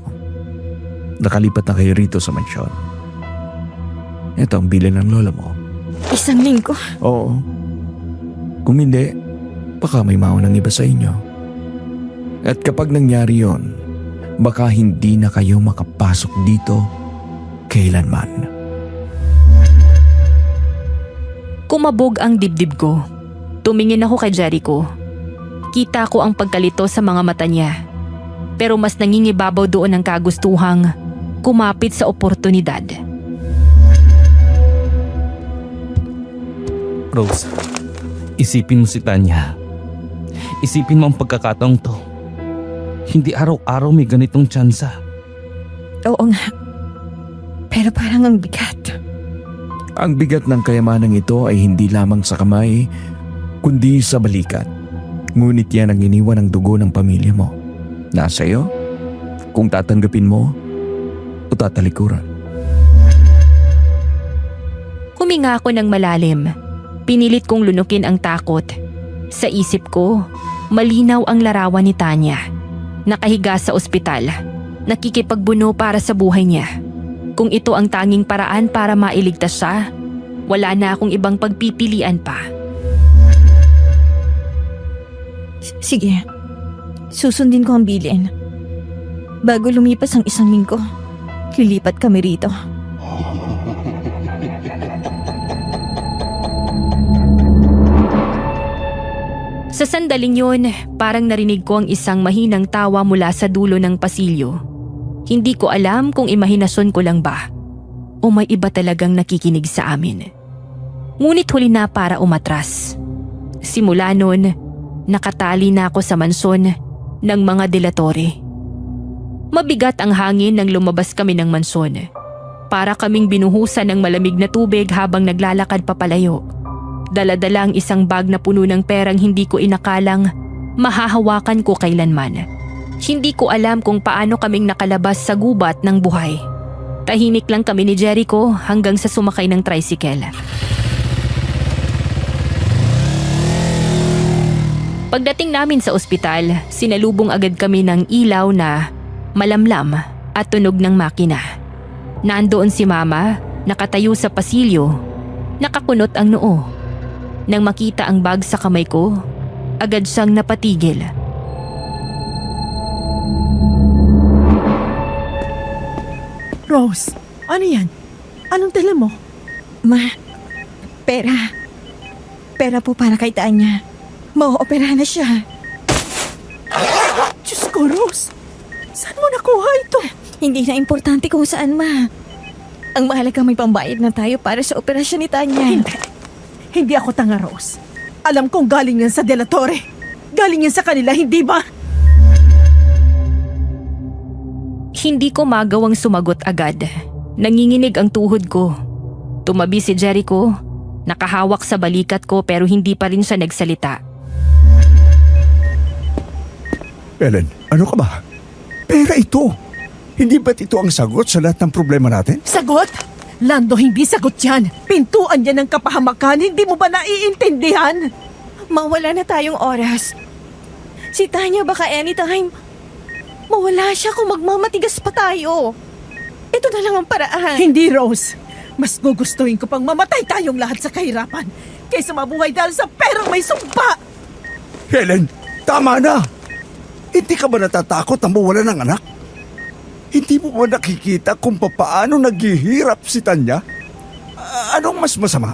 nakalipat na kayo rito sa mansyon. Ito ang bilin ng lola mo. 1 linggo? Oo. Kung hindi, baka may maunang iba sa inyo. At kapag nangyari yon, baka hindi na kayo makapasok dito kailanman. Kumabog ang dibdib ko. Tumingin ako kay Jericho. Kita ko ang pagkalito sa mga mata niya. Pero mas nangingibabaw doon ang kagustuhang kumapit sa oportunidad. Rose, isipin mo si Tanya. Isipin mo ang pagkakataong to. Hindi araw-araw may ganitong tsansa. Oo nga. Pero parang ang bigat. Ang bigat ng kayamanang ito ay hindi lamang sa kamay, kundi sa balikat. Ngunit yan ang iniwan ng dugo ng pamilya mo. Nasa iyo, kung tatanggapin mo o tatalikuran. Huminga ako ng malalim. Pinilit kong lunukin ang takot. Sa isip ko, malinaw ang larawan ni Tanya. nakahiga sa ospital, nakikipagbuno para sa buhay niya. Kung ito ang tanging paraan para mailigtas siya, wala na akong ibang pagpipilian pa. Sige, susundin ko ang bilin. Bago lumipas ang 1 linggo, lilipat kami rito. Sa sandaling yun, parang narinig ko ang isang mahinang tawa mula sa dulo ng pasilyo. Hindi ko alam kung imahinasyon ko lang ba o may iba talagang nakikinig sa amin. Ngunit huli na para umatras. Simula nun, nakatali na ako sa mansyon ng mga delatore. Mabigat ang hangin nang lumabas kami ng mansyon. Para kaming binuhusan ng malamig na tubig habang naglalakad papalayo. Dala-dala ang isang bag na puno ng perang hindi ko inakalang mahahawakan ko kailanman. Hindi ko alam kung paano kaming nakalabas sa gubat ng buhay. Tahimik lang kami ni Jericho hanggang sa sumakay ng tricycle. Pagdating namin sa ospital, sinalubong agad kami ng ilaw na malamlam at tunog ng makina. Nandoon si Mama, nakatayo sa pasilyo, nakakunot ang noo. Nang makita ang bag sa kamay ko, agad siyang napatigil. Rose, ano yan? Anong dala mo? Ma, pera. Pera po para kay Tanya. Mauopera na siya. Diyos ko, Rose. Saan mo nakuha ito? Hindi na importante kung saan, Ma. Ang mahalaga may pambayad na tayo para sa operasyon ni Tanya. Hindi ako tanga, Rose. Alam kong galing yan sa delatore. Galing yan sa kanila, hindi ba? Hindi ko magawang sumagot agad. Nanginginig ang tuhod ko. Tumabi si Jericho, nakahawak sa balikat ko pero hindi pa rin siya nagsalita. Helen, ano ka ba? Pera ito. Hindi ba't ito ang sagot sa lahat ng problema natin? Sagot? Lando, hindi sagot yan. Pintuan yan ng kapahamakan. Hindi mo ba naiintindihan? Mawala na tayong oras. Si Tanya baka anytime mawala siya kung magmamatigas pa tayo. Ito na lang ang paraan. Hindi, Rose. Mas gugustuhin ko pang mamatay tayong lahat sa kahirapan kaysa mabuhay dahil sa perang may sumpa. Helen, tama na. Hindi ka ba natatakot na mawala ng anak? Hindi mo ba nakikita kung paano naghihirap si Tanya? Anong mas masama?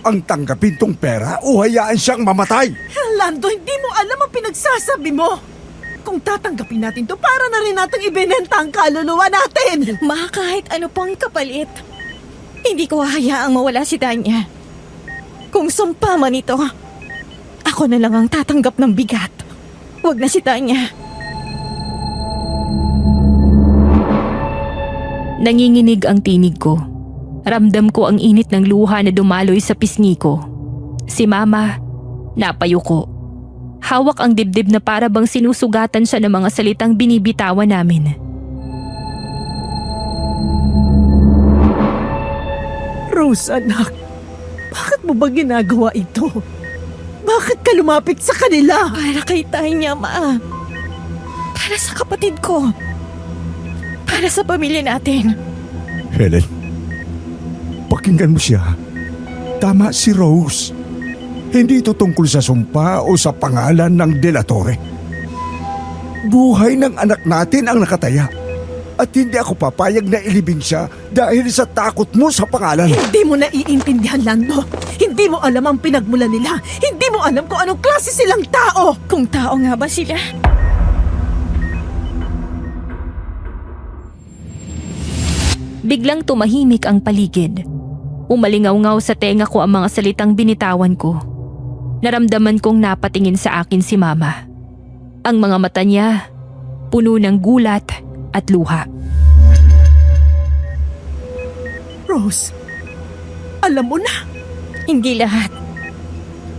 Ang tanggapin tong pera o hayaan siyang mamatay? Lando, hindi mo alam ang pinagsasabi mo. Kung tatanggapin natin to, para na rin natin ibinenta ang kaluluwa natin. Ma, kahit ano pang kapalit, hindi ko hayaang mawala si Tanya. Kung sumpa man ito, ako na lang ang tatanggap ng bigat. Huwag na si Tanya. Nanginginig ang tinig ko. Ramdam ko ang init ng luha na dumaloy sa pisngi ko. Si Mama, napayuko. Hawak ang dibdib na para bang sinusugatan siya ng mga salitang binibitawan namin. Rose, anak, bakit mo ba ginagawa ito? Bakit ka lumapit sa kanila? Para kay Tanya, Ma. Para sa kapatid ko. Para sa pamilya natin. Helen, pakinggan mo siya. Tama si Rose. Hindi ito tungkol sa sumpa o sa pangalan ng delatore. Buhay ng anak natin ang nakataya. At hindi ako papayag na ilibing siya dahil sa takot mo sa pangalan. Hindi mo naiintindihan, Lando. Hindi mo alam ang pinagmulan nila. Hindi mo alam kung anong klase silang tao. Kung tao nga ba sila? Biglang tumahimik ang paligid. Umalingaw-ngaw sa tenga ko ang mga salitang binitawan ko. Naramdaman kong napatingin sa akin si Mama. Ang mga mata niya, puno ng gulat at luha. Rose, alam mo na. Hindi lahat.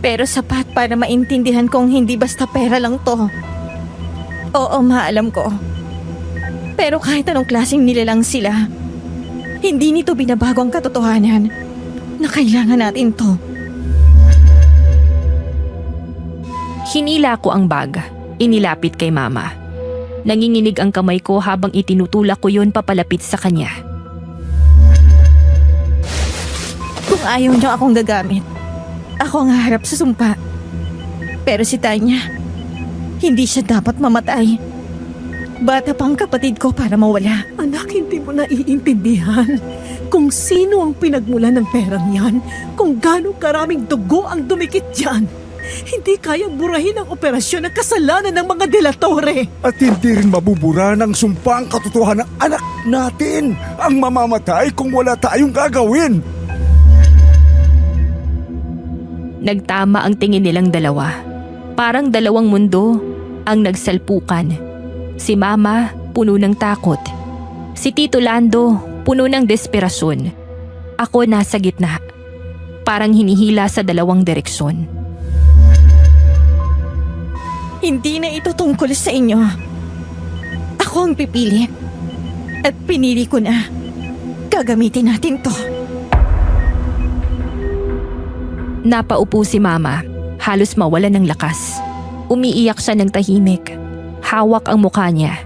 Pero sapat para maintindihan kong hindi basta pera lang to. Oo, Ma, alam ko. Pero kahit anong klaseng nilalang sila, hindi nito binabago ang katotohanan na kailangan natin to. Hinila ko ang bag, inilapit kay Mama. Nanginginig ang kamay ko habang itinutulak ko yun papalapit sa kanya. Kung ayaw niyo akong gagamit, ako ang haharap sa sumpa. Pero si Tanya, hindi siya dapat mamatay. Bata pang kapatid ko para mawala. Anak, hindi mo naiintindihan kung sino ang pinagmulan ng perang yan, kung gaano karaming dugo ang dumikit dyan. Hindi kayang burahin ang operasyon ng kasalanan ng mga delatore. At hindi rin mabubura ng sumpa ang katotohanan ng anak natin ang mamamatay kung wala tayong gagawin. Nagtama ang tingin nilang dalawa. Parang dalawang mundo ang nagsalpukan. Si Mama, puno ng takot. Si Tito Lando, puno ng desperasyon. Ako nasa gitna. Parang hinihila sa dalawang direksyon. Hindi na ito tungkol sa inyo. Ako ang pipili. At pinili ko na. Gagamitin natin to. Napaupo si Mama, halos mawala ng lakas. Umiiyak siya ng tahimik. Hawak ang mukha niya.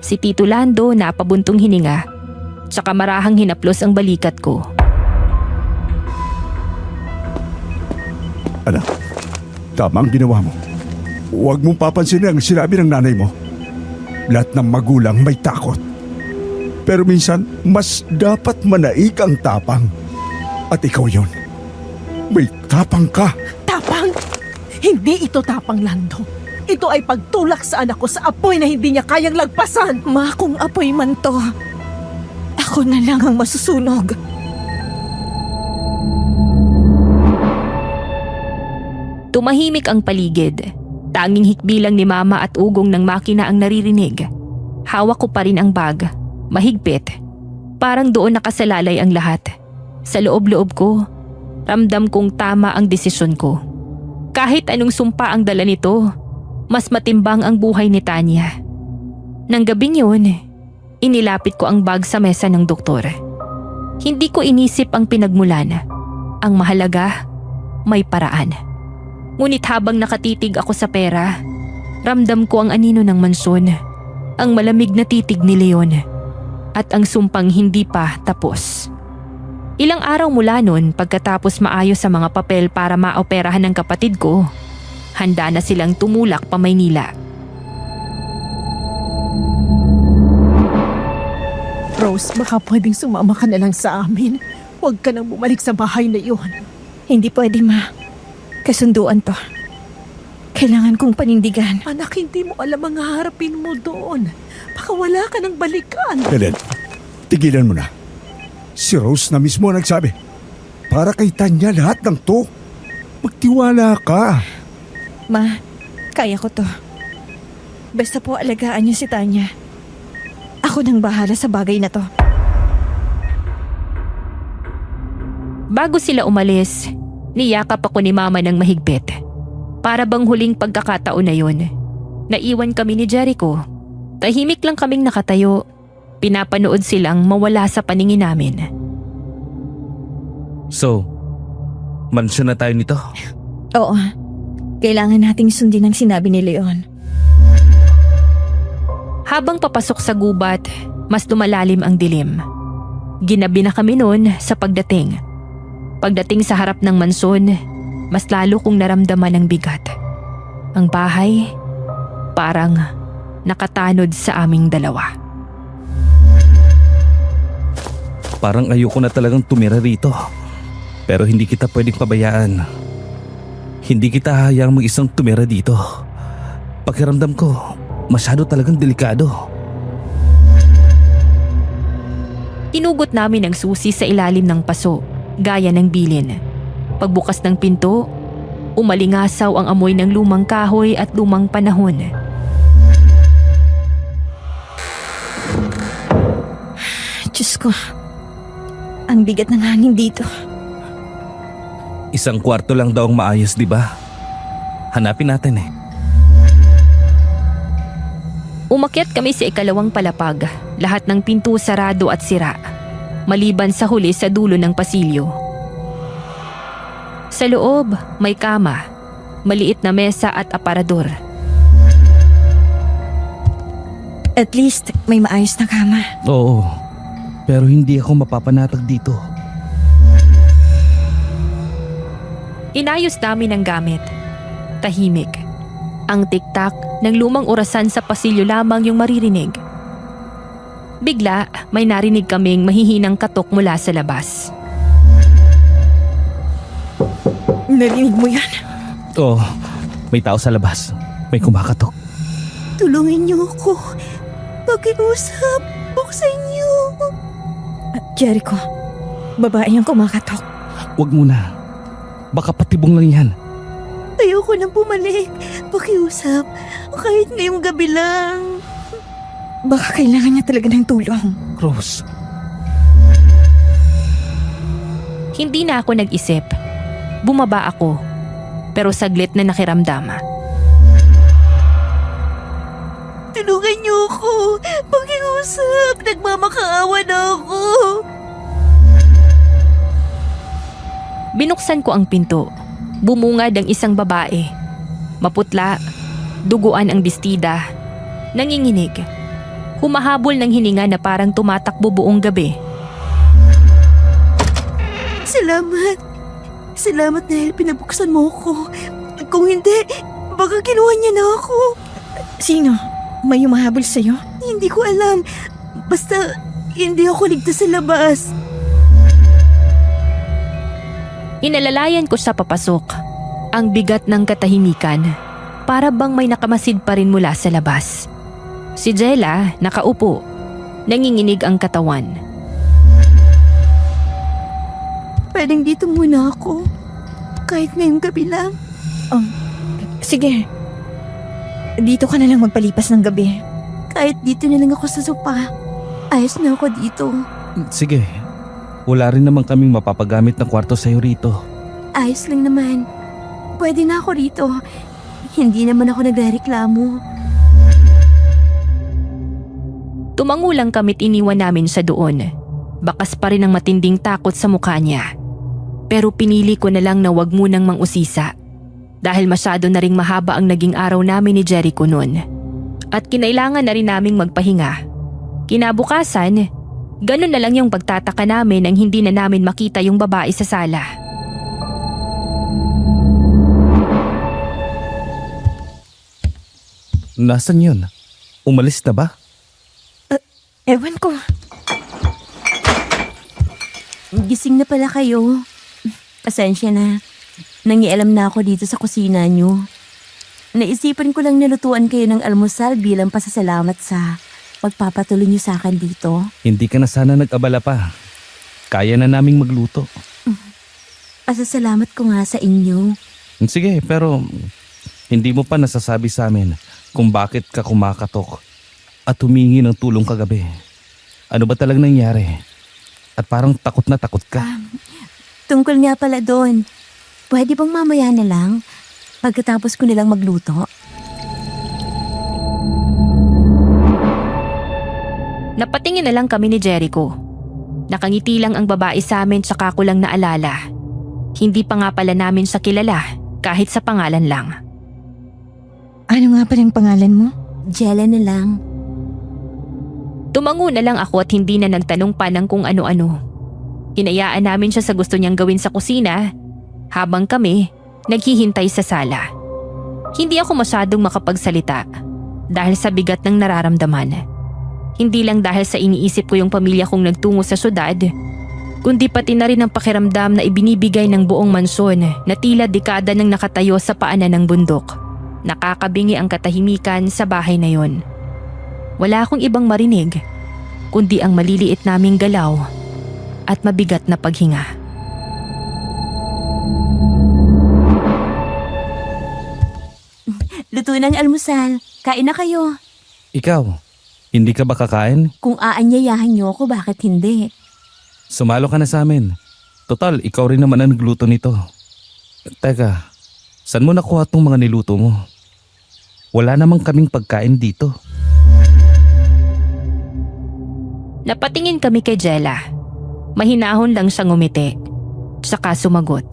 Si Tito Lando napabuntong hininga, tsaka marahang hinaplos ang balikat ko. Anak, tama ang ginawa mo. Huwag mong papansinin ang sinabi ng nanay mo. Lahat ng magulang may takot. Pero minsan, mas dapat manaig ang tapang. At ikaw yon. May tapang ka. Tapang? Hindi ito tapang, Lando. Ito ay pagtulak sa anak ko sa apoy na hindi niya kayang lagpasan. Ma, kung apoy man to, ako na lang ang masusunog. Tumahimik ang paligid. Tanging hikbi lang ni Mama at ugong ng makina ang naririnig. Hawak ko pa rin ang bag. Mahigpit. Parang doon nakasalalay ang lahat. Sa loob-loob ko, ramdam kong tama ang desisyon ko. Kahit anong sumpa ang dala nito, mas matimbang ang buhay ni Tanya. Nang gabing yun, inilapit ko ang bag sa mesa ng doktor. Hindi ko inisip ang pinagmulan. Ang mahalaga, may paraan. Ngunit habang nakatitig ako sa pera, ramdam ko ang anino ng mansyon, ang malamig na titig ni Leon, at ang sumpang hindi pa tapos. Ilang araw mula nun, pagkatapos maayos sa mga papel para maoperahan ng kapatid ko, handa na silang tumulak pa Maynila. Rose, baka pwedeng sumama ka na lang sa amin. Huwag ka nang bumalik sa bahay na iyon. Hindi pwede, Ma. Kasunduan to. Kailangan kong panindigan. Anak, hindi mo alam ang haharapin mo doon. Baka wala ka nang balikan. Helen, tigilan mo na. Si Rose na mismo nagsabi. Para kay Tanya lahat ng to. Magtiwala ka. Ma, kaya ko to. Basta po alagaan niyo si Tanya. Ako nang bahala sa bagay na to. Bago sila umalis, niyakap ako ni Mama ng mahigpit. Para bang huling pagkakataon na yun. Naiwan kami ni Jericho. Tahimik lang kaming nakatayo. Pinapanood silang mawala sa paningin namin. So, mansyon na tayo nito? Oo. Kailangan nating sundin ang sinabi ni Leon. Habang papasok sa gubat, mas lumalalim ang dilim. Ginabi na kami noon sa pagdating. Pagdating sa harap ng mansyon, mas lalo kong naramdaman ang bigat. Ang bahay, parang nakatanod sa aming dalawa. Parang ayoko na talagang tumira rito. Pero hindi kita pwedeng pabayaan. Hindi kita hayaang mag-isang tumira dito. Pakiramdam ko, masyado talagang delikado. Inugot namin ang susi sa ilalim ng paso, gaya ng bilin. Pagbukas ng pinto, umalingasaw ang amoy ng lumang kahoy at lumang panahon. Diyos ko, ang bigat ng hangin dito. Isang kwarto lang daw ang maayos, di ba? Hanapin natin eh. Umakyat kami sa ikalawang palapag, lahat ng pinto sarado at sira, maliban sa huli sa dulo ng pasilyo. Sa loob, may kama, maliit na mesa at aparador. At least may maayos na kama. Oo, pero hindi ako mapapanatag dito. Inayos namin ang gamit. Tahimik. Ang tiktak ng lumang orasan sa pasilyo lamang yung maririnig. Bigla, may narinig kaming mahihinang katok mula sa labas. Narinig mo yan? Oo, may tao sa labas. May kumakatok. Tulungan niyo ako. Pakiusap. Buksan niyo. Jericho, babae ang kumakatok. Huwag muna. Baka patibong lang yan. Ayoko nang bumalik. Pakiusap. Kahit ngayong gabi lang. Baka kailangan niya talaga ng tulong. Rose, Hindi na ako nag-isip. Bumaba ako. Pero saglit na nakiramdam. Tulungan niyo ako. Pakiusap. Nagmamakaawa na ako. Binuksan ko ang pinto. Bumungad ang isang babae. Maputla, duguan ang bestida. Nanginginig. Humahabol ng hininga na parang tumatakbo buong gabi. Salamat. Salamat dahil pinabuksan mo ako. Kung hindi, baka kinuha niya na ako. Sino? May humahabol sa'yo? Hindi ko alam. Basta, hindi ako ligtas sa labas. Inalalayan ko siya papasok. Ang bigat ng katahimikan. Para bang may nakamasid pa rin mula sa labas. Si Jella, nakaupo. Nanginginig ang katawan. Pwedeng dito muna ako. Kahit ngayong gabi lang. Sige. Dito ka na lang magpalipas ng gabi. Kahit dito na lang ako sa sopa. Ayos na ako dito. sige. Wala rin naman kaming mapapagamit na kwarto sa'yo rito. Ayos lang naman. Pwede na ako rito. Hindi naman ako nagrereklamo. Tumango lang kami't iniwan namin siya doon. Bakas pa rin ang matinding takot sa mukha niya. Pero pinili ko na lang na wag munang mangusisa. Dahil masyado na ring mahaba ang naging araw namin ni Jericho noon. At kinailangan na rin naming magpahinga. Kinabukasan, ganun na lang yung pagtataka namin nang hindi na namin makita yung babae sa sala. Nasaan yun? Umalis na ba? Ewan ko. Gising na pala kayo. Pasensya na. Nangialam na ako dito sa kusina nyo. Naisipan ko lang nalutuan kayo ng almusal bilang pasasalamat sa pagpapatuloy nyo sa akin dito. Hindi ka na sana nag-abala pa. Kaya na naming magluto. Pasasalamat ko nga sa inyo. Sige, pero hindi mo pa nasasabi sa amin kung bakit ka kumakatok at humingi ng tulong kagabi. Ano ba talagang nangyari? At parang takot na takot ka. Tungkol nga pala doon. Pwede bang mamaya na lang? Pagkatapos ko nilang magluto? Napatingin na lang kami ni Jericho. Nakangiti lang ang babae sa amin tsaka ko lang naalala. Hindi pa nga pala namin siya kilala kahit sa pangalan lang. Ano nga palang pangalan mo? Jella na lang. Tumango na lang ako at hindi na nagtanong pa ng kung ano-ano. Hinayaan namin siya sa gusto niyang gawin sa kusina habang kami naghihintay sa sala. Hindi ako masyadong makapagsalita dahil sa bigat ng nararamdaman. Hindi lang dahil sa iniisip ko yung pamilya kong nagtungo sa syudad, kundi pati na rin ang pakiramdam na ibinibigay ng buong mansyon na tila dekada nang nakatayo sa paanan ng bundok. Nakakabingi ang katahimikan sa bahay na yon. Wala akong ibang marinig, kundi ang maliliit naming galaw at mabigat na paghinga. Luto ng almusal. Kain na kayo. Ikaw, hindi ka ba kakain? Kung aanyayahan niyo ako, bakit hindi? Sumalo ka na sa amin. Total, ikaw rin naman ang nagluto nito. Teka, saan mo nakuha tong mga niluto mo? Wala namang kaming pagkain dito. Napatingin kami kay Jella. Mahinahon lang siyang ngumiti. Saka sumagot.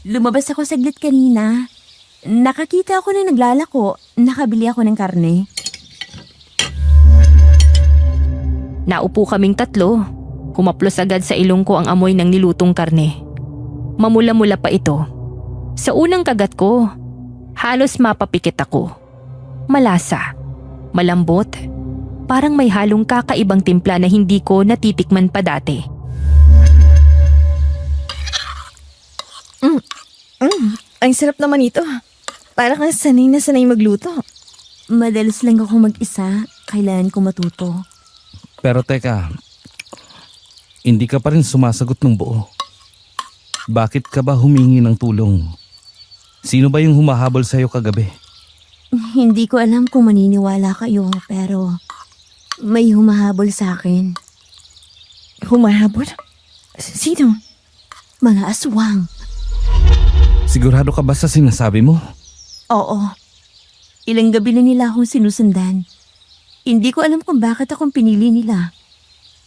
Lumabas ako saglit kanina. Nakakita ako na naglalako. Nakabili ako ng karne. Naupo kaming tatlo. Humaplos agad sa ilong ko ang amoy ng nilutong karne. Mamula-mula pa ito. Sa unang kagat ko, halos mapapikit ako. Malasa, malambot, parang may halong kakaibang timpla na hindi ko natitikman pa dati. Ang sarap naman ito. Parang kang sanay na sanay magluto. Madalas lang ako mag-isa. Kailangan ko matuto. Pero teka, hindi ka pa rin sumasagot ng buo. Bakit ka ba humingi ng tulong? Sino ba yung humahabol sa'yo kagabi? Hindi ko alam kung maniniwala kayo, pero may humahabol sa akin. Humahabol? Sino? Mga aswang. Sigurado ka ba sa sinasabi mo? Oo. Ilang gabi na nila akong sinusundan. Hindi ko alam kung bakit akong pinili nila.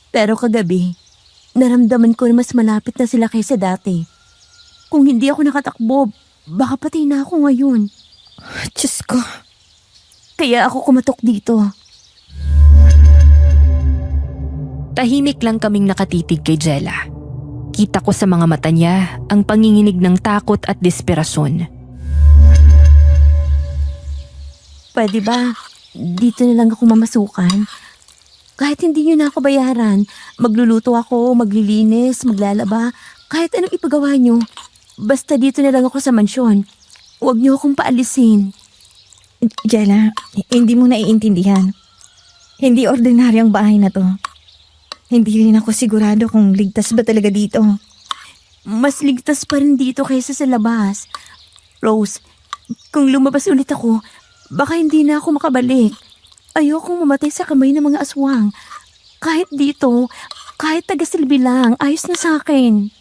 Pero kagabi, naramdaman ko na mas malapit na sila kaysa dati. Kung hindi ako nakatakbo, baka patay na ako ngayon. Diyos ko. Kaya ako kumatok dito. Tahimik lang kaming nakatitig kay Jella. Kita ko sa mga mata niya ang panginginig ng takot at desperasyon. Pwede ba, dito na lang ako mamasukan? Kahit hindi niyo na ako bayaran, magluluto ako, maglilinis, maglalaba, kahit anong ipagawa niyo. Basta dito na lang ako sa mansyon. Huwag niyo akong paalisin. Jella, hindi mo naiintindihan. Hindi ordinaryang bahay na to. Hindi rin ako sigurado kung ligtas ba talaga dito. Mas ligtas pa rin dito kaysa sa labas. Rose, kung lumabas ulit ako, baka hindi na ako makabalik. Ayokong mamatay sa kamay ng mga aswang. Kahit dito, kahit taga-silbi lang, ayos na sa akin.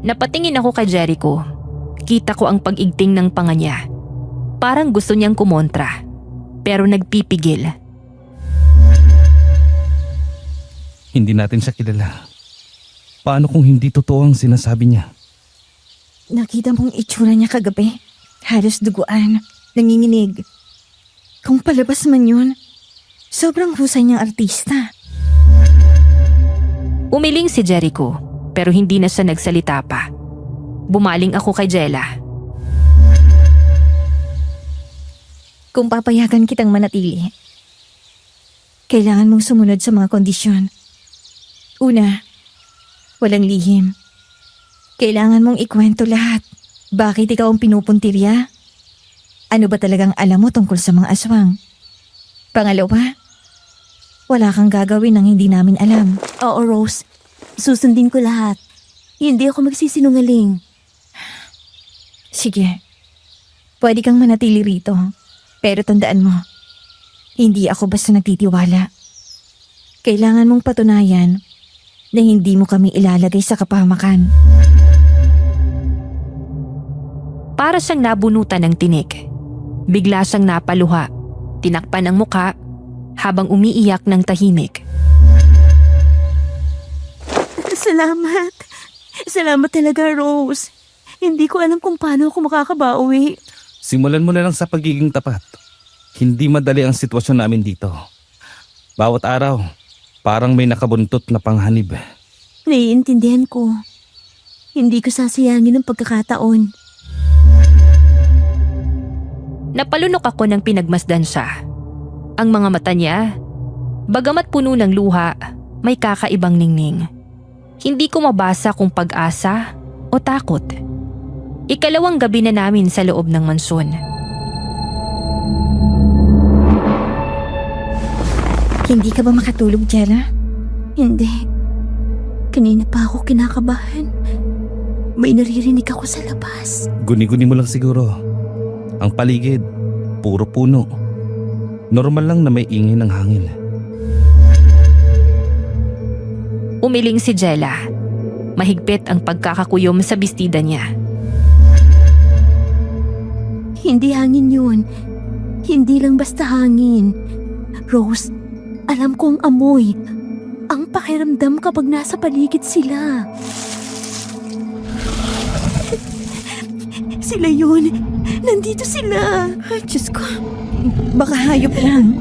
Napatingin ako kay Jericho. Kita ko ang pag-igting ng panga niya. Parang gusto niyang kumontra. Pero nagpipigil. Hindi natin siya kilala. Paano kung hindi totoo ang sinasabi niya? Nakita mong itsura niya kagabi. Halos duguan, nanginginig. Kung palabas man yun, sobrang husay niyang artista. Umiling si Jericho, pero hindi na siya nagsalita pa. Bumaling ako kay Jella. Kung papayagan kitang manatili, kailangan mong sumunod sa mga kondisyon. Una, walang lihim. Kailangan mong ikwento lahat. Bakit ikaw ang pinupuntirya? Ano ba talagang alam mo tungkol sa mga aswang? Pangalawa, wala kang gagawin ng hindi namin alam. Oo, Rose. Susundin ko lahat. Hindi ako magsisinungaling. Sige, pwede kang manatili rito. Pero tandaan mo, hindi ako basta nagtitiwala. Kailangan mong patunayan na hindi mo kami ilalagay sa kapahamakan. Para siyang nabunutan ng tinik. Bigla siyang napaluha. Tinakpan ang muka habang umiiyak ng tahimik. Salamat. Salamat talaga, Rose. Hindi ko alam kung paano ako makakabawi. Simulan mo na lang sa pagiging tapat. Hindi madali ang sitwasyon namin dito. Bawat araw, parang may nakabuntot na panghanib. Naiintindihan ko. Hindi ko sasayangin ang pagkakataon. Napalunok ako nang pinagmasdan siya. Ang mga mata niya, bagamat puno ng luha, may kakaibang ningning. Hindi ko mabasa kung pag-asa o takot. Ikalawang gabi na namin sa loob ng mansyon. Hindi ka ba makatulog, Jella? Hindi. Kanina pa ako kinakabahan. May naririnig ako sa labas. Guni-guni mo lang siguro. Ang paligid, puro puno. Normal lang na may ingay ng hangin. Umiling si Jella. Mahigpit ang pagkakakuyom sa bestida niya. Hindi hangin yun. Hindi lang basta hangin. Rose, alam ko ang amoy. Ang pakiramdam kapag nasa paligid sila. Sila yun. Nandito sila. Ay, Diyos ko. Baka hayop lang.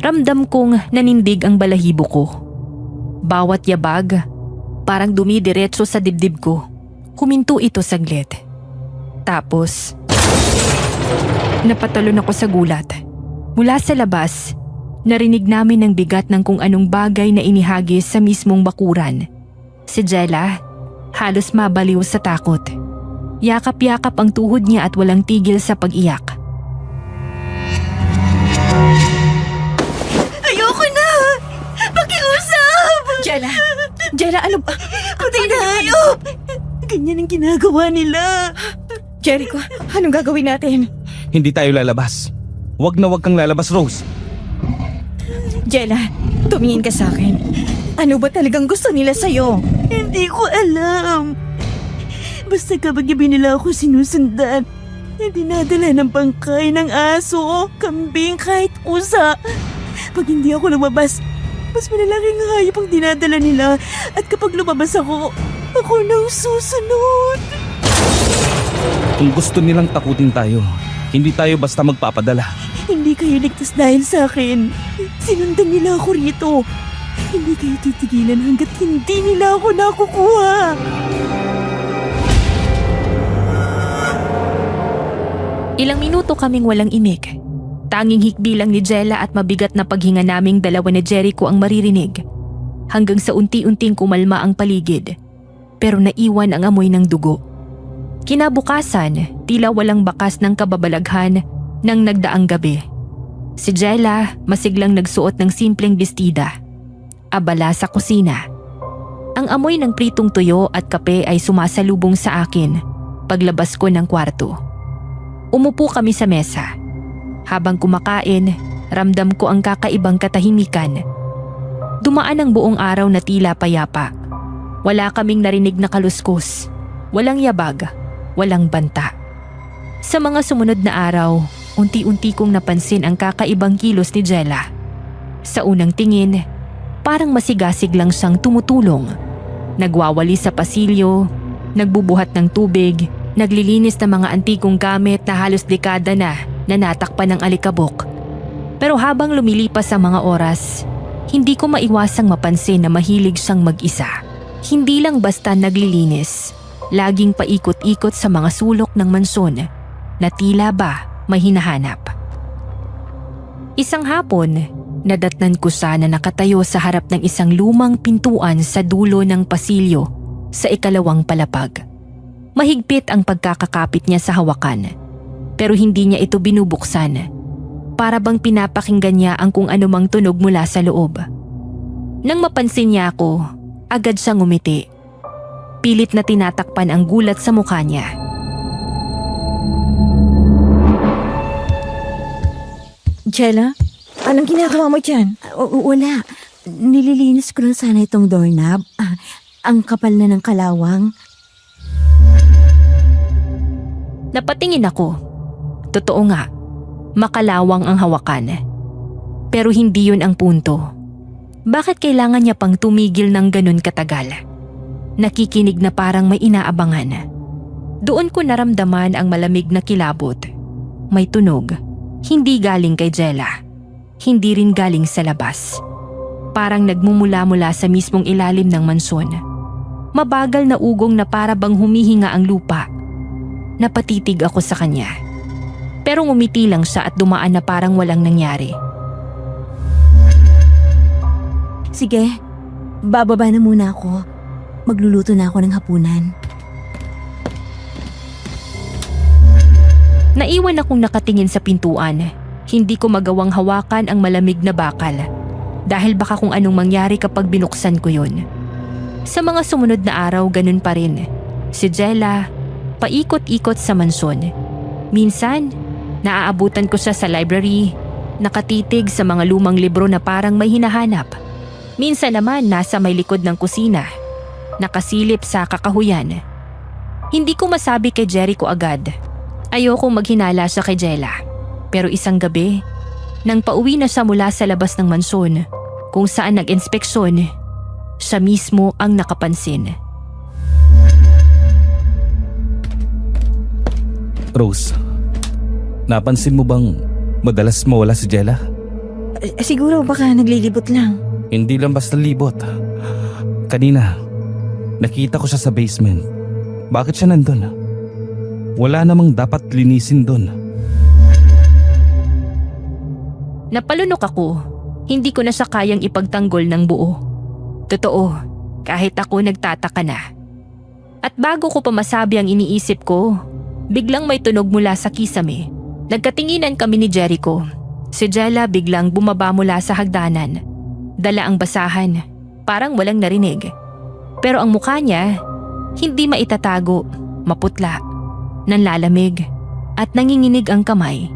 Ramdam kong nanindig ang balahibo ko. Bawat yabag, parang dumidiretso sa dibdib ko. Huminto ito saglit. Tapos, napatalon ako sa gulat. Mula sa labas, narinig namin ang bigat ng kung anong bagay na inihagis sa mismong bakuran. Si Jella, halos mabaliw sa takot. Yakap-yakap ang tuhod niya at walang tigil sa pag-iyak. Ayoko na! Pakiusap! Jella, ano ba? Patay na hayop! Ganyan ang ginagawa nila. Jericho, anong gagawin natin? Hindi tayo lalabas. Huwag na huwag kang lalabas, Rose. Jella, tumingin ka sa akin. Ano ba talagang gusto nila sa'yo? Hindi ko alam. Basta kapag gabi nila ako sinusundan, dinadala ng bangkay ng aso, kambing, kahit usa. Pag hindi ako lumabas, mas malalaking hayop ang dinadala nila. At kapag lumabas ako nang susunod. Kung gusto nilang takutin tayo, hindi tayo basta magpapadala. Hindi kayo ligtas dahil sa akin. Sinundan nila ako rito. Hindi kayo titigilan hanggat hindi nila ako nakukuha. Ilang minuto kaming walang imik. Tanging hikbi lang ni Jella at mabigat na paghinga naming dalawa ni Jericho ang maririnig. Hanggang sa unti-unting kumalma ang paligid. Pero naiwan ang amoy ng dugo. Kinabukasan, tila walang bakas ng kababalaghan ng nagdaang gabi. Si Jella masiglang nagsuot ng simpleng bestida. Abala sa kusina. Ang amoy ng pritong tuyo at kape ay sumasalubong sa akin paglabas ko ng kwarto. Umupo kami sa mesa. Habang kumakain, ramdam ko ang kakaibang katahimikan. Dumaan ang buong araw na tila payapa. Wala kaming narinig na kaluskos. Walang yabag. Walang banta. Sa mga sumunod na araw, unti-unti kong napansin ang kakaibang kilos ni Jella. Sa unang tingin, parang masigasig lang siyang tumutulong. Nagwawali sa pasilyo, nagbubuhat ng tubig, naglilinis ng mga antikong gamit na halos dekada na natakpan ng alikabok. Pero habang lumilipas ang mga oras, hindi ko maiwasang mapansin na mahilig siyang mag-isa. Hindi lang basta naglilinis, laging paikot-ikot sa mga sulok ng mansyon na tila ba may hinahanap. Isang hapon, nadatnan ko siya na nakatayo sa harap ng isang lumang pintuan sa dulo ng pasilyo sa ikalawang palapag. Mahigpit ang pagkakakapit niya sa hawakan, pero hindi niya ito binubuksan. Para bang pinapakinggan niya ang kung anumang tunog mula sa loob. Nang mapansin niya ako, agad siyang ngumiti. Pilit na tinatakpan ang gulat sa mukha niya. Jella, anong ginagawa mo dyan? Wala. Nililinis ko lang sana itong doorknob. Ang kapal na ng kalawang. Napatingin ako. Totoo nga, makalawang ang hawakan. Pero hindi yun ang punto. Bakit kailangan niya pang tumigil ng ganun katagal? Nakikinig na parang may inaabangan. Doon ko naramdaman ang malamig na kilabot. May tunog. Hindi galing kay Jella. Hindi rin galing sa labas. Parang nagmumula-mula sa mismong ilalim ng mansyon. Mabagal na ugong na para bang humihinga ang lupa. Napatitig ako sa kanya. Pero ngumiti lang siya at dumaan na parang walang nangyari. Sige, bababa na muna ako. Magluluto na ako ng hapunan. Naiwan akong nakatingin sa pintuan. Hindi ko magawang hawakan ang malamig na bakal. Dahil baka kung anong mangyari kapag binuksan ko yun. Sa mga sumunod na araw, ganun pa rin. Si Jella, paikot-ikot sa mansyon. Minsan, naaabutan ko siya sa library, nakatitig sa mga lumang libro na parang may hinahanap. Minsan naman nasa may likod ng kusina, nakasilip sa kakahuyan. Hindi ko masabi kay Jericho agad. Ayokong maghinala siya kay Jella. Pero isang gabi, nang pauwi na siya mula sa labas ng mansyon, kung saan nag-inspeksyon, siya mismo ang nakapansin. Rose, napansin mo bang madalas mawala si Jella? Siguro baka naglilibot lang. Hindi lang basta libot. Kanina, nakita ko siya sa basement. Bakit siya nandun? Wala namang dapat linisin doon. Napalunok ako. Hindi ko na siya kayang ipagtanggol ng buo. Totoo, kahit ako nagtataka na. At bago ko pa masabi ang iniisip ko, biglang may tunog mula sa kisame. Nagkatinginan kami ni Jericho. Si Jella biglang bumaba mula sa hagdanan. Dala ang basahan, parang walang narinig. Pero ang mukha niya, hindi maitatago, maputla, nanlalamig, at nanginginig ang kamay.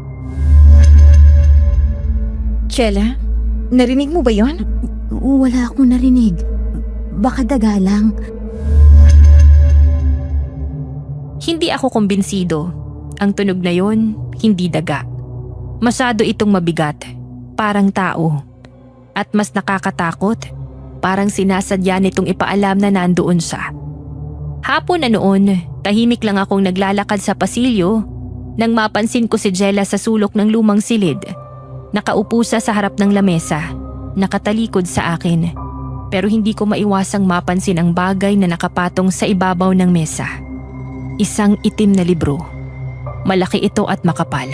Chela, narinig mo ba yon? Wala akong narinig. Baka daga lang. Hindi ako kumbinsido. Ang tunog na yon, hindi daga. Masyado itong mabigat, parang tao. At mas nakakatakot, parang sinasadya nitong ipaalam na nandoon siya. Hapon na noon, tahimik lang akong naglalakad sa pasilyo nang mapansin ko si Jella sa sulok ng lumang silid. Nakaupo siya sa harap ng lamesa, nakatalikod sa akin. Pero hindi ko maiwasang mapansin ang bagay na nakapatong sa ibabaw ng mesa. Isang itim na libro. Malaki ito at makapal.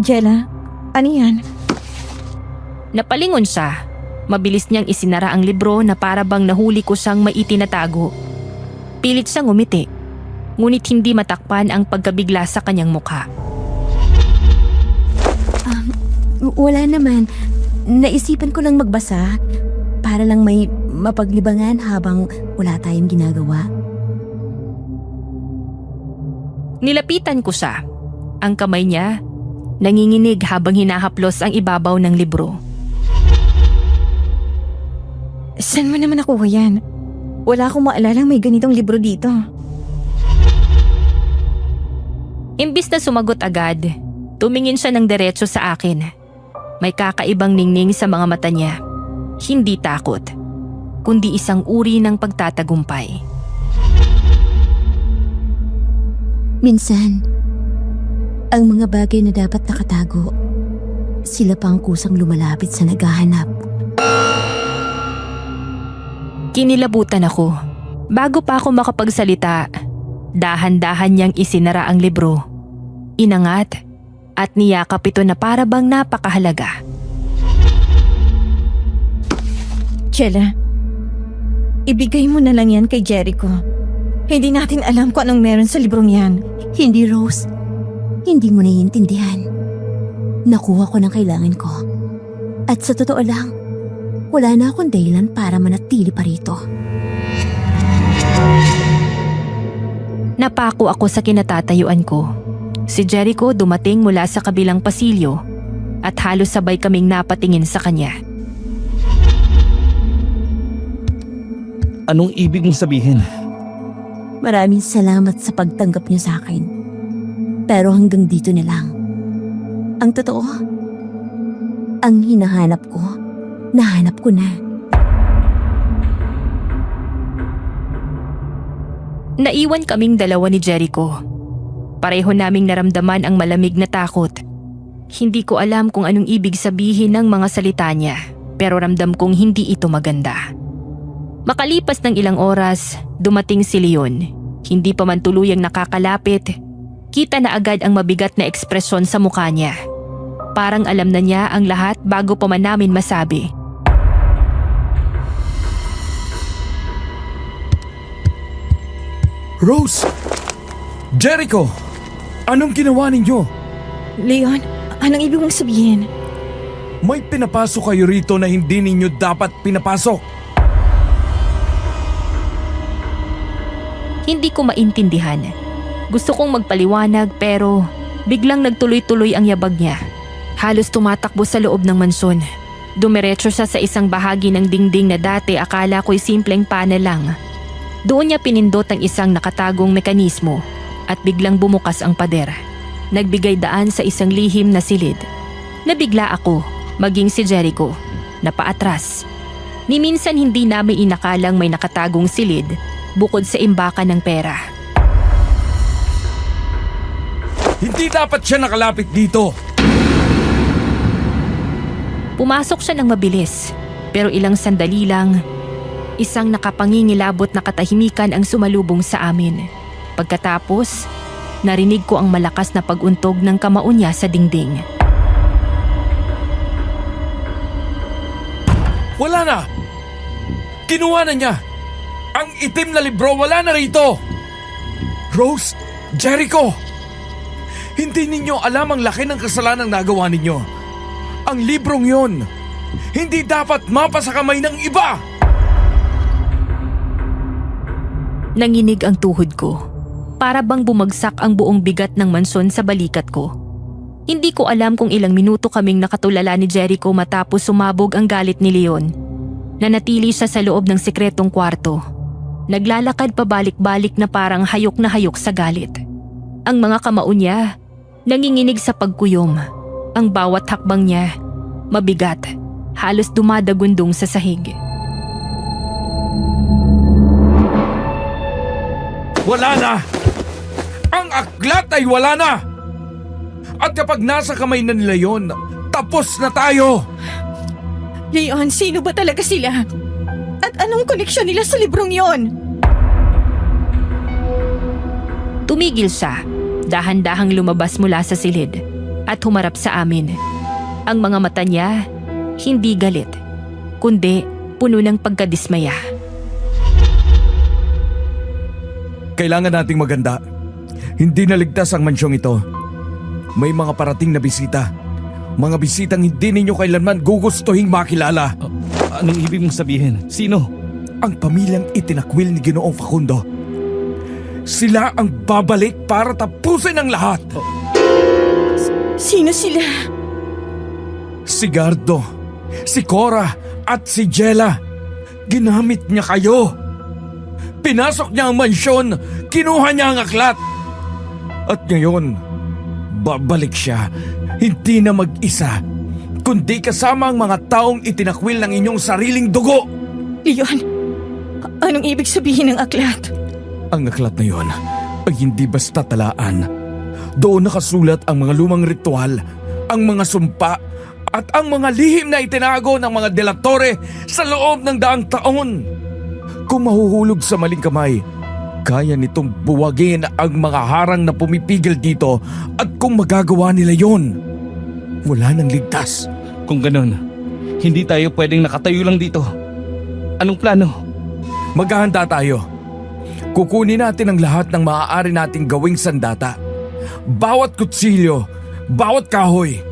Jella, ano yan? Napalingon siya. Mabilis niyang isinara ang libro na para bang nahuli ko siyang may itinatago. Pilit siyang ngumiti, ngunit hindi matakpan ang pagkabigla sa kanyang mukha. Wala naman. Naisipan ko lang magbasa para lang may mapaglibangan habang wala tayong ginagawa. Nilapitan ko siya. Ang kamay niya, nanginginig habang hinahaplos ang ibabaw ng libro. Saan mo naman nakuha yan? Wala akong maalalang may ganitong libro dito. Imbis na sumagot agad, tumingin siya ng diretso sa akin. May kakaibang ningning sa mga mata niya. Hindi takot, kundi isang uri ng pagtatagumpay. Minsan, ang mga bagay na dapat nakatago, sila pa ang kusang lumalapit sa naghahanap. Kinilabutan ako. Bago pa ako makapagsalita, dahan-dahan niyang isinara ang libro. Inangat at niyakap ito na para bang napakahalaga. Chela, ibigay mo na lang yan kay Jericho. Hindi natin alam kung anong meron sa librong yan. Hindi, Rose. Hindi mo naiintindihan. Nakuha ko ng kailangan ko. At sa totoo lang, wala na akong dahilan para manatili pa rito. Napako ako sa kinatatayuan ko. Si Jericho dumating mula sa kabilang pasilyo at halos sabay kaming napatingin sa kanya. Anong ibig mong sabihin? Maraming salamat sa pagtanggap niyo sa akin. Pero hanggang dito na lang. Ang totoo, ang hinahanap ko, nahanap ko na. Naiwan kaming dalawa ni Jericho. Pareho naming naramdaman ang malamig na takot. Hindi ko alam kung anong ibig sabihin ng mga salita niya, pero ramdam kong hindi ito maganda. Makalipas ng ilang oras, dumating si Leon. Hindi pa man tuluyang nakakalapit, kita na agad ang mabigat na ekspresyon sa mukha niya. Parang alam na niya ang lahat bago pa man namin masabi. Rose! Jericho! Anong ginawa ninyo? Leon, anong ibig mong sabihin? May pinapasok kayo rito na hindi ninyo dapat pinapasok. Hindi ko maintindihan. Gusto kong magpaliwanag pero biglang nagtuloy-tuloy ang yabag niya. Halos tumatakbo sa loob ng mansyon. Dumiretso siya sa isang bahagi ng dingding na dati akala ko'y simpleng panel lang. Doon niya pinindot ang isang nakatagong mekanismo at biglang bumukas ang pader. Nagbigay daan sa isang lihim na silid. Nabigla ako, maging si Jericho, na paatras. Ni minsan hindi namin inakalang may nakatagong silid bukod sa imbakan ng pera. Hindi dapat siya nakalapit dito. Pumasok siya ng mabilis, pero ilang sandali lang, isang nakapangingilabot na katahimikan ang sumalubong sa amin. Pagkatapos, narinig ko ang malakas na pag-untog ng kamao niya sa dingding. Wala na! Kinuha na niya! Ang itim na libro wala na rito! Rose, Jericho! Hindi ninyo alam ang laki ng kasalanang nagawa ninyo. Ang librong yon, hindi dapat mapa sa kamay ng iba! Nanginig ang tuhod ko. Para bang bumagsak ang buong bigat ng mansyon sa balikat ko. Hindi ko alam kung ilang minuto kaming nakatulala ni Jericho matapos sumabog ang galit ni Leon. Nanatili siya sa loob ng sikretong kwarto. Naglalakad pabalik-balik na parang hayok na hayok sa galit. Ang mga kamao niya, nanginginig sa pagkuyom. Ang bawat hakbang niya, mabigat, halos dumadagundong sa sahig. Wala na! Ang aklat ay wala na! At kapag nasa kamay na nila yon, tapos na tayo! Leon, sino ba talaga sila? At anong koneksyon nila sa librong yon? Tumigil siya, dahan-dahang lumabas mula sa silid at humarap sa amin. Ang mga mata niya, hindi galit, kundi puno ng pagkadismaya. Kailangan nating maganda. Hindi naligtas ang mansyong ito. May mga parating na bisita. Mga bisitang hindi ninyo kailanman gugustuhing makilala. Anong ibig mong sabihin? Sino? Ang pamilyang itinakwil ni Ginoong Facundo. Sila ang babalik para tapusin ang lahat. Sino sila? Si Gardo, si Cora at si Jella. Ginamit niya kayo. Pinasok niya ang mansyon, kinuha niya ang aklat. At ngayon, babalik siya, hindi na mag-isa, kundi kasama ang mga taong itinakwil ng inyong sariling dugo. Leon, anong ibig sabihin ng aklat? Ang aklat na yon ay hindi basta talaan. Doon nakasulat ang mga lumang ritual, ang mga sumpa, at ang mga lihim na itinago ng mga delatore sa loob ng daang taon. Kung mahuhulog sa maling kamay, kaya nitong buwagin ang mga harang na pumipigil dito, at kung magagawa nila yon, wala nang ligtas. Kung ganon, hindi tayo pwedeng nakatayo lang dito. Anong plano? Maghahanda tayo. Kukunin natin ang lahat ng maaari nating gawing sandata. Bawat kutsilyo, bawat kahoy,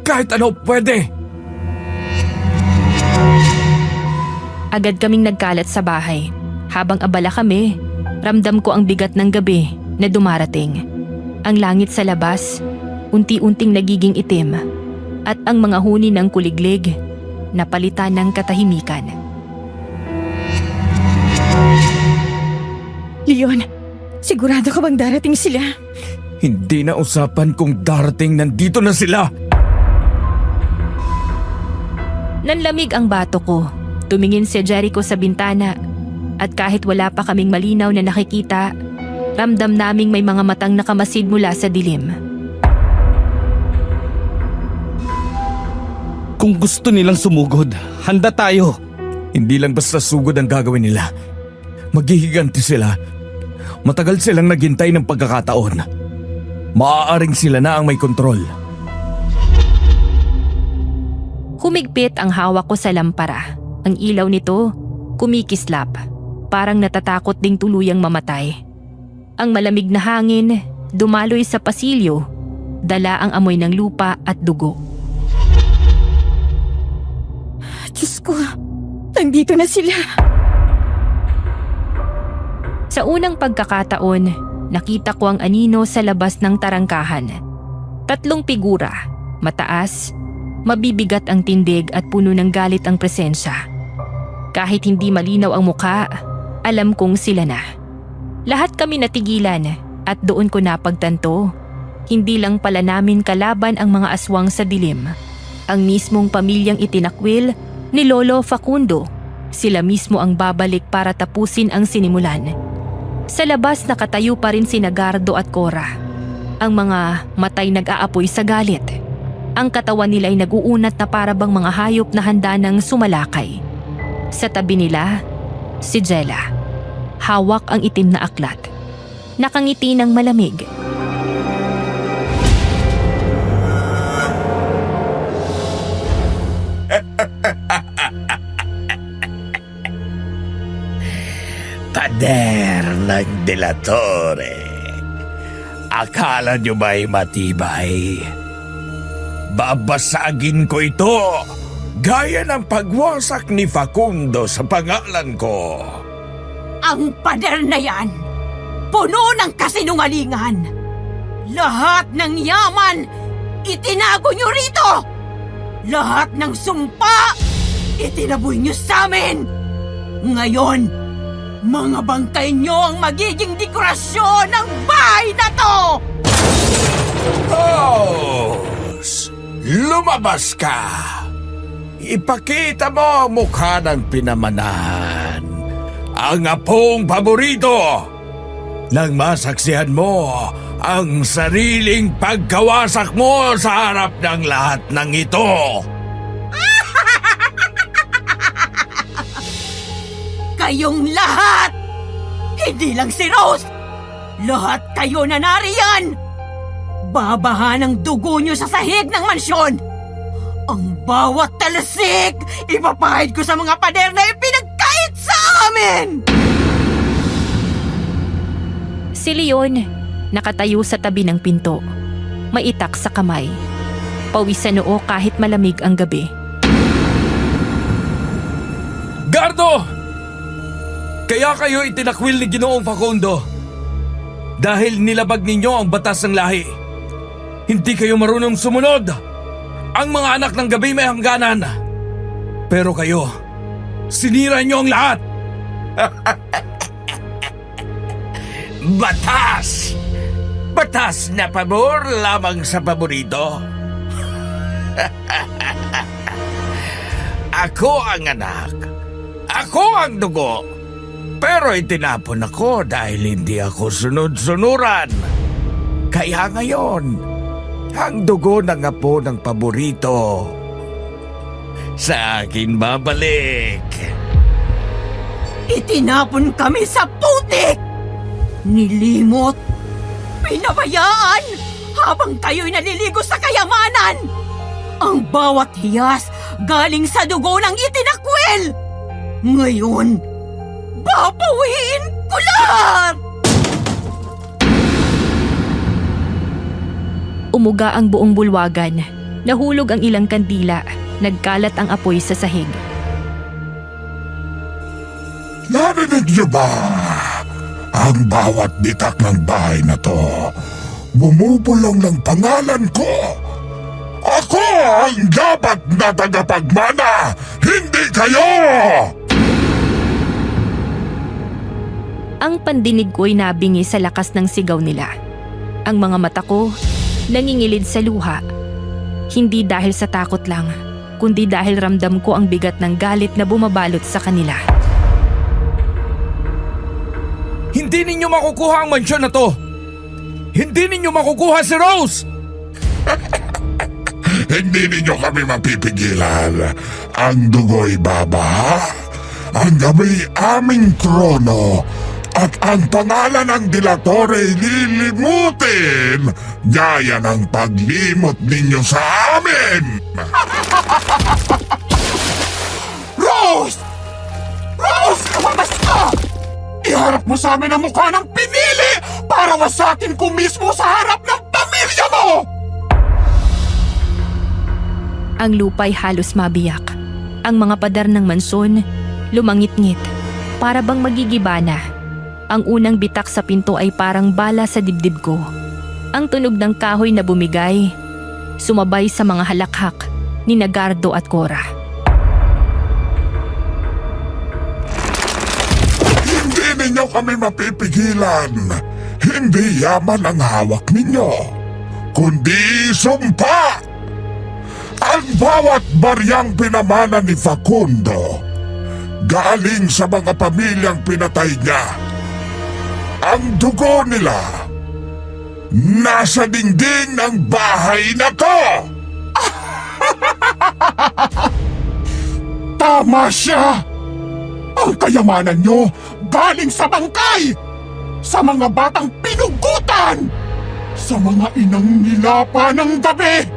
kahit ano pwede. Agad kaming nagkalat sa bahay. Habang abala kami, ramdam ko ang bigat ng gabi na dumarating. Ang langit sa labas, unti-unting nagiging itim, at ang mga huni ng kuliglig, napalitan ng katahimikan. Leon, sigurado ka bang darating sila? Hindi na usapan kung darating, nandito na sila. Nanlamig ang bato ko. Tumingin si Jericho sa bintana, at kahit wala pa kaming malinaw na nakikita, ramdam naming may mga matang nakamasid mula sa dilim. Kung gusto nilang sumugod, handa tayo. Hindi lang basta sugod ang gagawin nila. Maghihiganti sila. Matagal silang naghintay ng pagkakataon. Maaaring sila na ang may kontrol. Humigpit ang hawak ko sa lampara. Ang ilaw nito, kumikislap. Parang natatakot ding tuluyang mamatay. Ang malamig na hangin, dumaloy sa pasilyo. Dala ang amoy ng lupa at dugo. Diyos ko, nandito na sila. Sa unang pagkakataon, nakita ko ang anino sa labas ng tarangkahan. 3 figura, mataas, mabibigat ang tindig at puno ng galit ang presensya. Kahit hindi malinaw ang muka, alam kong sila na. Lahat kami natigilan at doon ko napagtanto, hindi lang pala namin kalaban ang mga aswang sa dilim. Ang mismong pamilyang itinakwil ni Lolo Facundo, sila mismo ang babalik para tapusin ang sinimulan. Sa labas nakatayo pa rin sina Gardo at Cora. Ang mga matay nag-aapoy sa galit. Ang katawan nila ay nag-uunat na para bang mga hayop na handa ng sumalakay. Sa tabi nila, si Jella. Hawak ang itim na aklat. Nakangiti ng malamig. Pader ng Delatore. Akala nyo ba'y matibay? Babasagin ko ito gaya ng pagwasak ni Facundo sa pangalan ko. Ang pader na yan, puno ng kasinungalingan. Lahat ng yaman, itinago nyo rito. Lahat ng sumpa, itinaboy nyo sa amin. Ngayon, mga bangkay nyo ang magiging dekorasyon ng bahay na to! Rose, lumabas ka. Ipakita mo ang mukha ng pinamanahan. Ang apong paborito. Nang masaksihan mo ang sariling pagkawasak mo sa harap ng lahat ng ito. Kayong lahat! Hindi lang si Rose! Lahat kayo na nariyan! Babahan ang dugo nyo sa sahig ng mansyon! Ang bawat talasik, ipapahid ko sa mga pader na ipinagkait sa amin! Si Leon, nakatayo sa tabi ng pinto. Maitak sa kamay. Pawis sa noo kahit malamig ang gabi. Gardo! Kaya kayo itinakwil ni Ginoong Facundo. Dahil nilabag ninyo ang batas ng lahi. Hindi kayo marunong sumunod. Ang mga anak ng gabi may hangganan. Pero kayo, sinira niyo ang lahat. Batas! Batas na pabor lamang sa paborito. Ako ang anak. Ako ang dugo. Pero itinapon ako dahil hindi ako sunod-sunuran. Kaya ngayon, ang dugo ng apo ng paborito sa akin babalik. Itinapon kami sa putik! Nilimot! Pinabayaan! Habang kayo'y naliligo sa kayamanan! Ang bawat hiyas galing sa dugo ng itinakwil! Ngayon, babawiin ko lahat! Umuga ang buong bulwagan. Nahulog ang ilang kandila. Nagkalat ang apoy sa sahig. Narinig niyo ba? Ang bawat bitak ng bahay na to, bumubulong ng pangalan ko. Ako ang dapat na tagapagmana, hindi kayo! Ang pandinig ko'y nabingi sa lakas ng sigaw nila. Ang mga mata ko nangingilid sa luha. Hindi dahil sa takot lang, kundi dahil ramdam ko ang bigat ng galit na bumabalot sa kanila. Hindi ninyo makukuha ang mansyon na to. Hindi ninyo makukuha si Rose. Hindi ninyo kami mapipigilan. Ang dugo'y baba, ang gabi aming trono, at ang pangalan ng Delatore lilimutin, gaya ng paglimot ninyo sa amin! Rose! Rose, lumabas ka! Iharap mo sa amin ang mukha ng pinili para wasakin ko mismo sa harap ng pamilya mo! Ang lupa'y halos mabiyak. Ang mga pader ng mansyon lumangit-ngit, para bang magigiba na. Ang unang bitak sa pinto ay parang bala sa dibdib ko. Ang tunog ng kahoy na bumigay, sumabay sa mga halakhak ni Gardo at Cora. Hindi ninyo kami mapipigilan. Hindi yaman ang hawak ninyo, kundi sumpa. Ang bawat baryang pinamana ni Facundo galing sa mga pamilyang pinatay niya. Ang dugo nila nasa dingding ng bahay na to! Tama siya! Ang kayamanan nyo galing sa bangkay! Sa mga batang pinugutan! Sa mga inang nilapa ng gabi!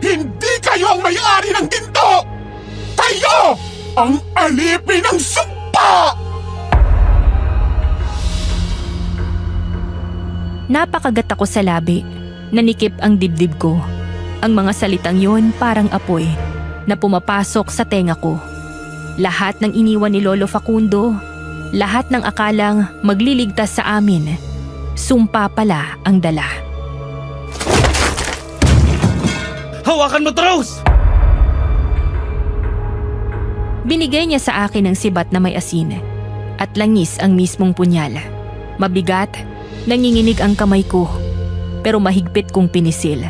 Hindi kayo ang may-ari ng ginto! Kayo ang alipin ng sumpa! Napakagat ako sa labi. Nanikip ang dibdib ko. Ang mga salitang yon parang apoy na pumapasok sa tenga ko. Lahat ng iniwan ni Lolo Facundo, lahat ng akalang magliligtas sa amin, sumpa pala ang dala. Hawakan mo, Rose! Binigay niya sa akin ang sibat na may asin at langis ang mismong punyal. Mabigat, nanginginig ang kamay ko pero mahigpit kong pinisil.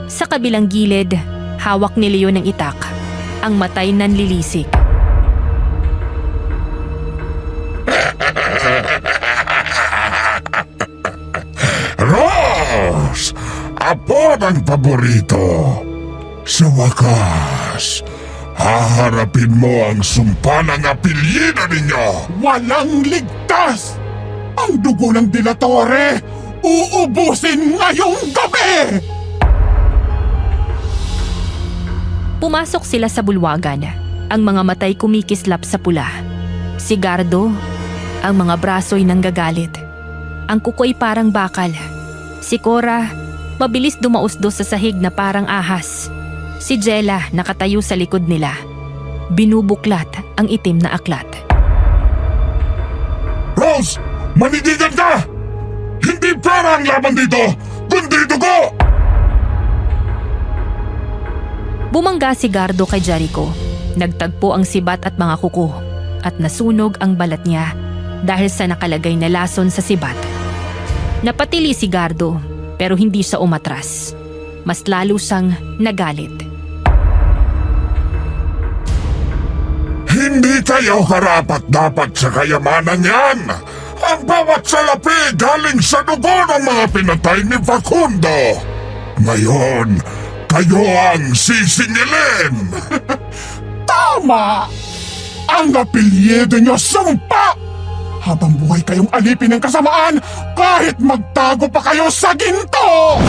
Sa kabilang gilid, hawak ni Leon ng itak, ang matay nanlilisik. Rose! Apo ng paborito! Sa wakas, haharapin mo ang sumpa ng apelyido ninyo! Walang ligtas! Ang dugo ng Dilatore, uubusin ngayong gabi! Pumasok sila sa bulwagan, ang mga matay kumikislap sa pula. Si Gardo, ang mga braso'y nanggagalit. Ang kuko'y parang bakal. Si Cora, mabilis dumausdos sa sahig na parang ahas. Si Jella nakatayo sa likod nila. Binubuklat ang itim na aklat. Rose! Manidigan ka! Hindi pera ang laban dito, kundi dugo! Bumangga si Gardo kay Jericho. Nagtagpo ang sibat at mga kuko at nasunog ang balat niya dahil sa nakalagay na lason sa sibat. Napatili si Gardo pero hindi siya umatras. Mas lalo siyang nagalit. Hindi kayo karapat-dapat sa kayamanan yan! Ang bawat salapi galing sa dugo ng mga pinatay ni Facundo! Ngayon, kayo ang sisingilin! Tama! Ang apelyido nyo sumpa! Habang buhay kayong alipin ng kasamaan kahit magtago pa kayo sa ginto!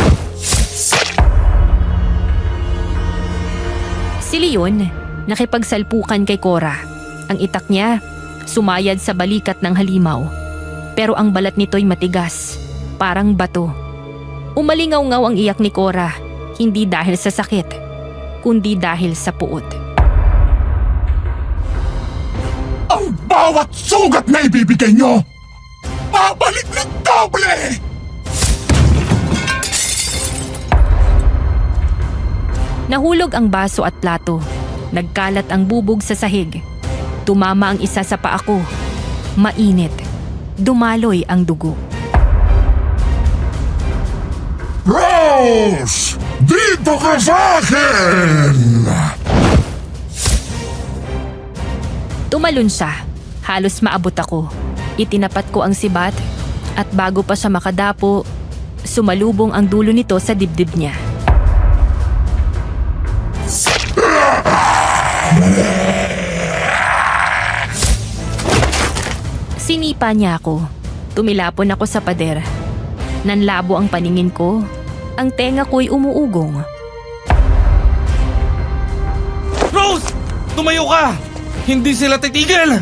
Si Leon, nakipagsalpukan kay Cora. Ang itak niya, sumayad sa balikat ng halimaw. Pero ang balat nito'y matigas, parang bato. Umalingaw-ngaw ang iyak ni Cora, hindi dahil sa sakit, kundi dahil sa puot. Ang bawat sugat na ibibigay nyo, babalik ng doble! Nahulog ang baso at plato. Nagkalat ang bubog sa sahig. Tumama ang isa sa paa ko. Mainit. Dumaloy ang dugo. Rose! Dito ka sa akin! Tumalon siya. Halos maabot ako. Itinapat ko ang sibat at bago pa siya makadapo, sumalubong ang dulo nito sa dibdib niya. Sinipa niya ako. Tumilapon ako sa pader. Nanlabo ang paningin ko. Ang tenga ko'y umuugong. Rose! Tumayo ka! Hindi sila titigil!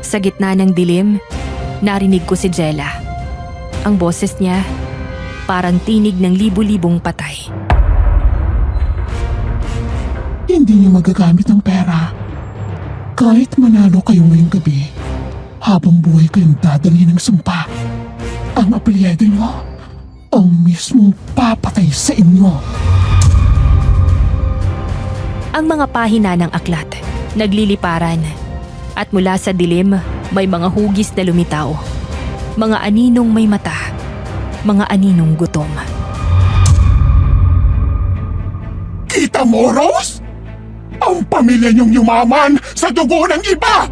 Sa gitna ng dilim, narinig ko si Jella. Ang boses niya, parang tinig ng libu-libong patay. Hindi niyo magagamit ang pera. Kahit manalo kayo ngayong gabi, habang buhay kayong dadali ng sumpa, ang apelyido niyo ang mismong papatay sa inyo. Ang mga pahina ng aklat, nagliliparan. At mula sa dilim, may mga hugis na lumitaw. Mga aninong may mata. Mga aninong gutom. Kita mo, Rose? Ang pamilya niyong yumaman sa dugo ng iba!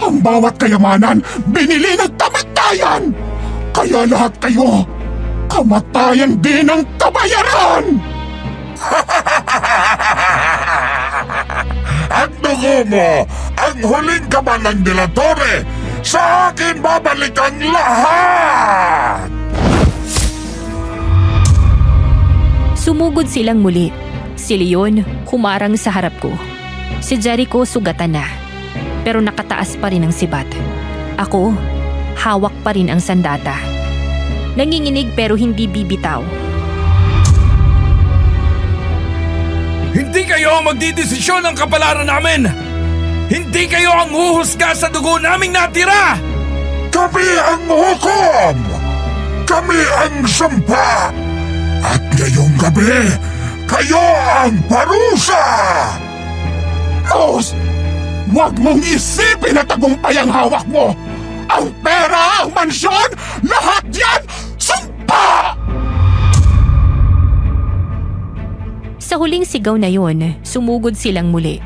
Ang bawat kayamanan, binili ng kamatayan! Kaya lahat kayo, kamatayan din ang kabayaran! Ang dugo mo, ang huling kaban ng De La Torre, sa akin babalik ang lahat! Sumugod silang muli. Si Leon humarang sa harap ko. Si Jericho sugatan na. Pero nakataas pa rin ang sibat. Ako, hawak pa rin ang sandata. Nanginginig pero hindi bibitaw. Hindi kayo ang magdidesisyon ng kapalaran namin! Hindi kayo ang huhusga sa dugo naming natira! Kami ang hukom! Kami ang sumpa! At ngayong gabi, kayo ang parusa! Rose, huwag mong isipin na tagumpay ang hawak mo! Ang pera, ang mansyon, lahat yan, sumpa! Sa huling sigaw na yon, sumugod silang muli.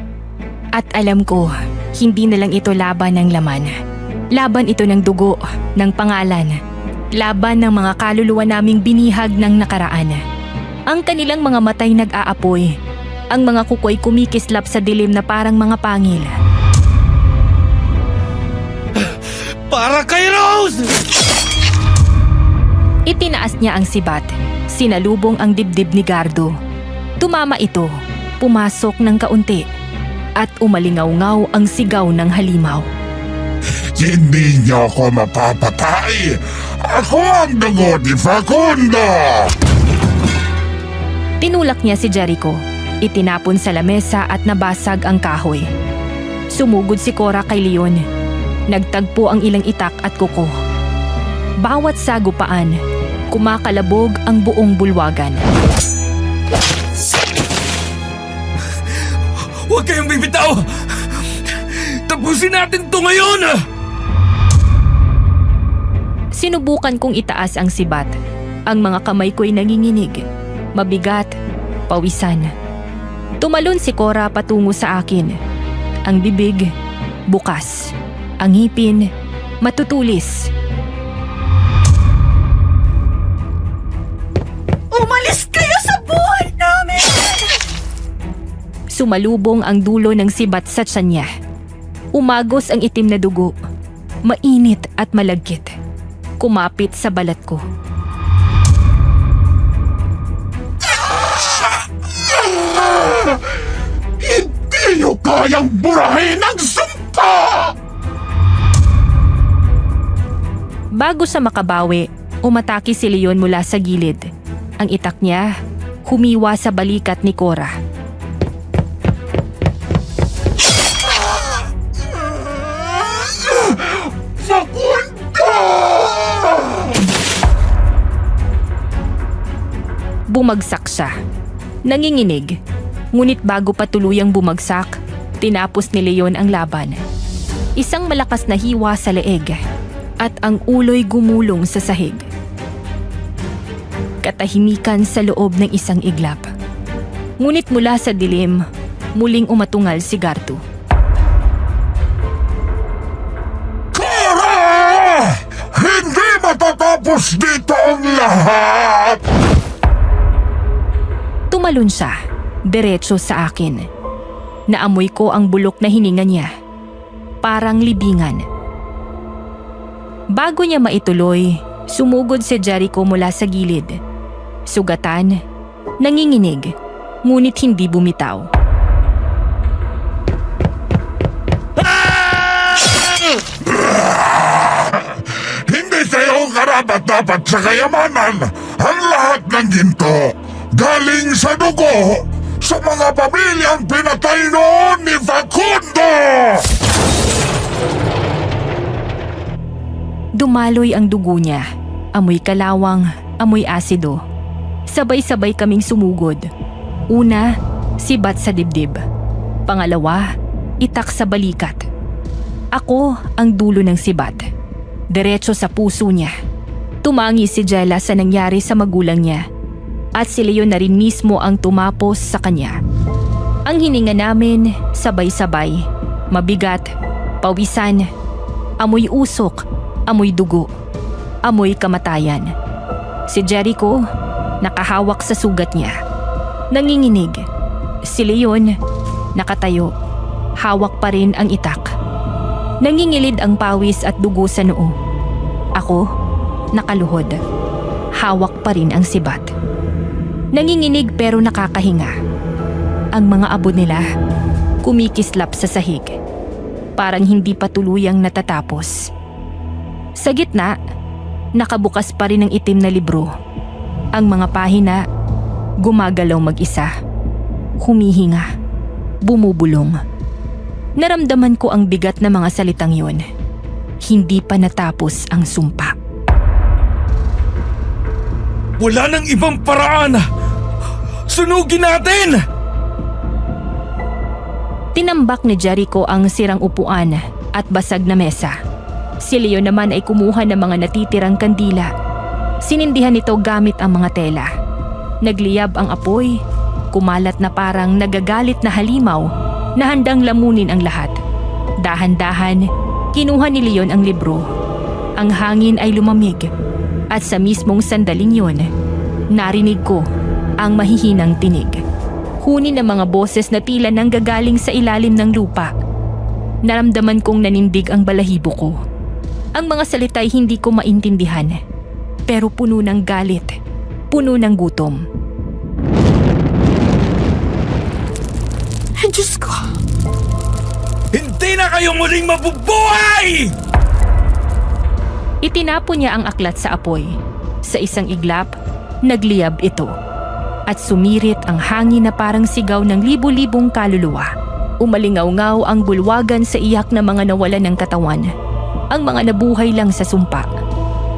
At alam ko, hindi na lang ito laban ng laman. Laban ito ng dugo, ng pangalan. Laban ng mga kaluluwa naming binihag ng nakaraan. Ang kanilang mga matay nag-aapoy. Ang mga kukoy kumikislap sa dilim na parang mga pangil. Para kay Rose! Itinaas niya ang sibat. Sinalubong ang dibdib ni Gardo. Tumama ito, pumasok ng kaunti. At umalingaw-ngaw ang sigaw ng halimaw. Hindi niyo ako mapapatay! Ako ang dugo ni Facundo! Tinulak niya si Jericho. Itinapon sa lamesa at nabasag ang kahoy. Sumugod si Cora kay Leon. Nagtagpo ang ilang itak at kuko. Bawat sagupaan, kumakalabog ang buong bulwagan. Huwag kayong bibitaw! Tapusin natin to ngayon! Sinubukan kong itaas ang sibat. Ang mga kamay ko'y nanginginig. Mabigat, pawisan. Tumalon si Cora patungo sa akin. Ang bibig, bukas. Ang ngipin, matutulis. Umalis kayo sa buhay namin! Sumalubong ang dulo ng sibat sa tiyan niya. Umagos ang itim na dugo. Mainit at malagkit. Kumapit sa balat ko. Hindi niyo kayang burahin ang sumpa! Bago sa makabawi, umatake si Leon mula sa gilid. Ang itak niya, humiwa sa balikat ni Cora. Facundo! Bumagsak siya. Nanginginig. Ngunit bago pa tuluyang bumagsak, tinapos ni Leon ang laban. Isang malakas na hiwa sa leeg at ang ulo'y gumulong sa sahig. Katahimikan sa loob ng isang iglap. Ngunit mula sa dilim, muling umatungal si Gardo. Cora! Hindi matatapos dito ang lahat! Tumalon siya, diretso sa akin. Naamoy ko ang bulok na hininga niya. Parang libingan. Bago niya maituloy, sumugod si Jericho mula sa gilid. Sugatan, nanginginig, ngunit hindi bumitaw. Hindi kayo karapat-dapat sa kayamanan. Ang lahat ng ginto galing sa dugo sa mga pamilyang pinatay noon ni Facundo! Dumaloy ang dugo niya. Amoy kalawang, amoy asido. Sabay-sabay kaming sumugod. Una, sibat sa dibdib. Pangalawa, itak sa balikat. Ako ang dulo ng sibat. Diretso sa puso niya. Tumangi si Jella sa nangyari sa magulang niya. At si Leon na rin mismo ang tumapos sa kanya. Ang hininga namin, sabay-sabay. Mabigat, pawisan, amoy usok, amoy dugo, amoy kamatayan. Si Jericho, nakahawak sa sugat niya. Nanginginig. Si Leon, nakatayo. Hawak pa rin ang itak. Nangingilid ang pawis at dugo sa noo. Ako, nakaluhod. Hawak pa rin ang sibat. Nanginginig pero nakakahinga. Ang mga abo nila, kumikislap sa sahig. Parang hindi pa tuluyang natatapos. Sa gitna, nakabukas pa rin ang itim na libro. Ang mga pahina, gumagalaw mag-isa. Humihinga. Bumubulong. Naramdaman ko ang bigat na mga salitang yun. Hindi pa natapos ang sumpa. Wala nang ibang paraan! Sunugin natin! Tinambak ni Jericho ang sirang upuan at basag na mesa. Si Leon naman ay kumuha ng mga natitirang kandila. Sinindihan ito gamit ang mga tela. Nagliyab ang apoy, kumalat na parang nagagalit na halimaw na handang lamunin ang lahat. Dahan-dahan, kinuha ni Leon ang libro. Ang hangin ay lumamig at sa mismong sandaling yon, narinig ko ang mahihinang tinig. Huni ng mga boses na tila nang gagaling sa ilalim ng lupa. Naramdaman kong nanindig ang balahibo ko. Ang mga salita'y hindi ko maintindihan, pero puno ng galit, puno ng gutom. Diyos ko! Hindi na kayo muling mabubuhay! Itinapon niya ang aklat sa apoy. Sa isang iglap, nagliyab ito. At sumirit ang hangin na parang sigaw ng libu-libong kaluluwa. Umalingaw-ngaw ang bulwagan sa iyak ng mga nawalan ng katawan. Ang mga nabuhay lang sa sumpa.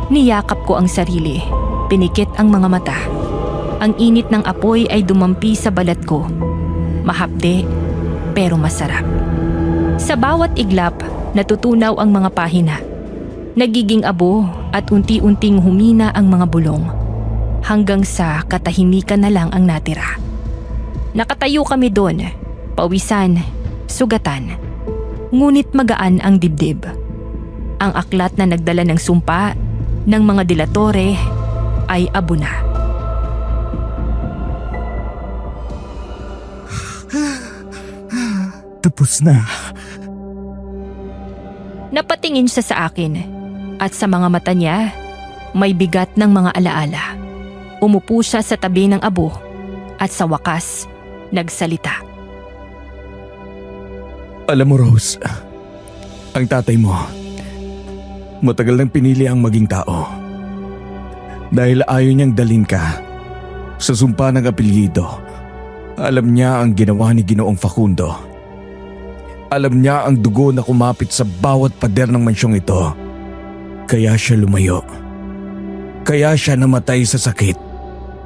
Niyakap ko ang sarili. Pinikit ang mga mata. Ang init ng apoy ay dumampi sa balat ko. Mahapde, pero masarap. Sa bawat iglap, natutunaw ang mga pahina. Nagiging abo at unti-unting humina ang mga bulong. Hanggang sa katahimikan na lang ang natira. Nakatayo kami doon, pawisan, sugatan. Ngunit magaan ang dibdib. Ang aklat na nagdala ng sumpa ng mga delatore ay abo na. Tapos na. Napatingin siya sa akin at sa mga mata niya may bigat ng mga alaala. Umupo siya sa tabi ng abo at sa wakas nagsalita. Alam mo, Rose, ang tatay mo, matagal nang pinili ang maging tao. Dahil ayaw niyang dalhin ka sa sumpa ng apelyido. Alam niya ang ginawa ni Ginoong Facundo. Alam niya ang dugo na kumapit sa bawat pader ng mansyong ito. Kaya siya lumayo. Kaya siya namatay sa sakit.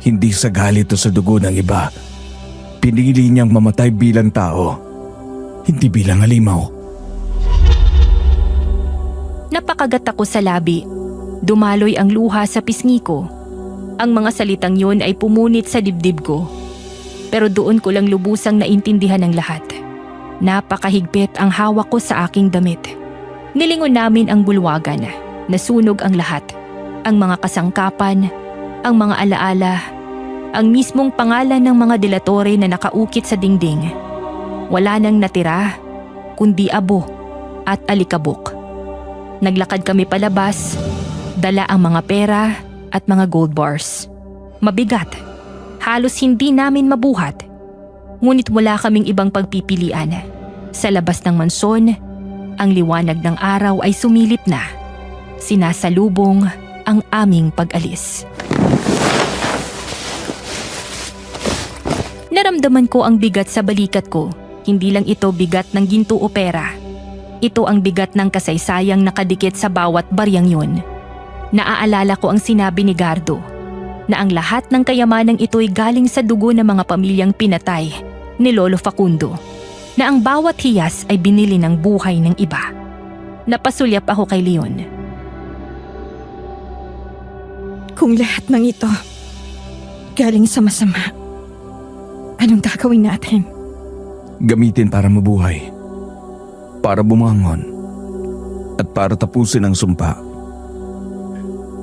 Hindi sa galit o sa dugo ng iba. Pinili niyang mamatay bilang tao, hindi bilang halimaw. Napakagat ako sa labi. Dumaloy ang luha sa pisngi ko. Ang mga salitang yun ay pumunit sa dibdib ko. Pero doon ko lang lubusang naintindihan ang lahat. Napakahigpit ang hawak ko sa aking damit. Nilingon namin ang bulwagan. Nasunog ang lahat. Ang mga kasangkapan, ang mga alaala, ang mismong pangalan ng mga delatore na nakaukit sa dingding. Wala nang natira, kundi abo at alikabok. Naglakad kami palabas, dala ang mga pera at mga gold bars. Mabigat, halos hindi namin mabuhat. Ngunit wala kaming ibang pagpipilian. Sa labas ng mansyon, ang liwanag ng araw ay sumilip na. Sinasalubong ang aming pag-alis. Naramdaman ko ang bigat sa balikat ko. Hindi lang ito bigat ng ginto o pera. Ito ang bigat ng kasaysayang nakadikit sa bawat baryang yun. Naaalala ko ang sinabi ni Gardo, na ang lahat ng kayamanang ito'y galing sa dugo ng mga pamilyang pinatay ni Lolo Facundo, na ang bawat hiyas ay binili ng buhay ng iba. Napasulyap ako kay Leon. Kung lahat ng ito galing sa masama, anong gagawin natin? Gamitin para mabuhay, para bumangon, at para tapusin ang sumpa.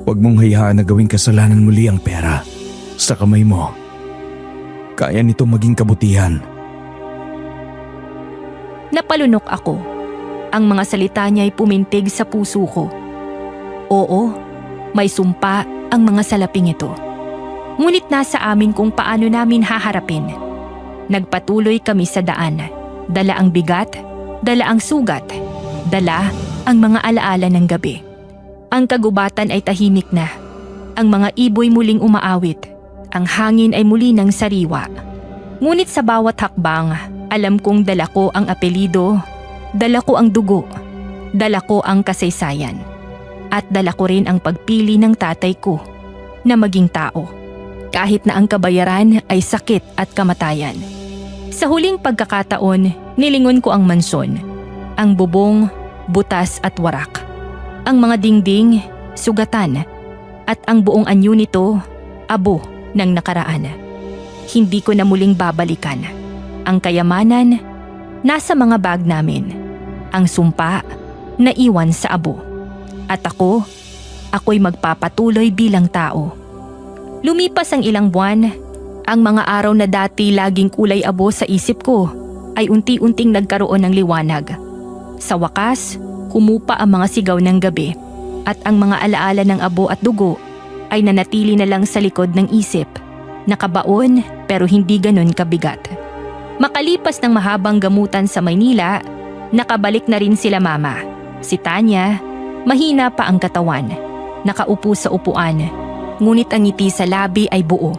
Huwag mong hayaan na gawing kasalanan muli ang pera. Sa kamay mo, kaya nito maging kabutihan. Napalunok ako. Ang mga salita niya ay pumintig sa puso ko. Oo, may sumpa ang mga salaping ito. Ngunit nasa amin kung paano namin haharapin. Nagpatuloy kami sa daan. Dala ang bigat, dala ang sugat, dala ang mga alaala ng gabi. Ang kagubatan ay tahimik na. Ang mga ibon muling umaawit. Ang hangin ay muli ng sariwa. Ngunit sa bawat hakbang, alam kong dala ko ang apelido, dala ko ang dugo, dala ko ang kasaysayan. At dala ko rin ang pagpili ng tatay ko na maging tao. Kahit na ang kabayaran ay sakit at kamatayan. Sa huling pagkakataon, nilingon ko ang mansyon. Ang bubong, butas at warak. Ang mga dingding, sugatan. At ang buong anyo nito, abo ng nakaraan. Hindi ko na muling babalikan. Ang kayamanan, nasa mga bag namin. Ang sumpa, naiwan sa abo. At ako'y magpapatuloy bilang tao. Lumipas ang ilang buwan, ang mga araw na dati laging kulay abo sa isip ko ay unti-unting nagkaroon ng liwanag. Sa wakas, kumupa ang mga sigaw ng gabi at ang mga alaala ng abo at dugo ay nanatili na lang sa likod ng isip. Nakabaon pero hindi ganon kabigat. Makalipas ng mahabang gamutan sa Maynila, nakabalik na rin sila mama. Si Tanya, mahina pa ang katawan. Nakaupo sa upuan, ngunit ang ngiti sa labi ay buo.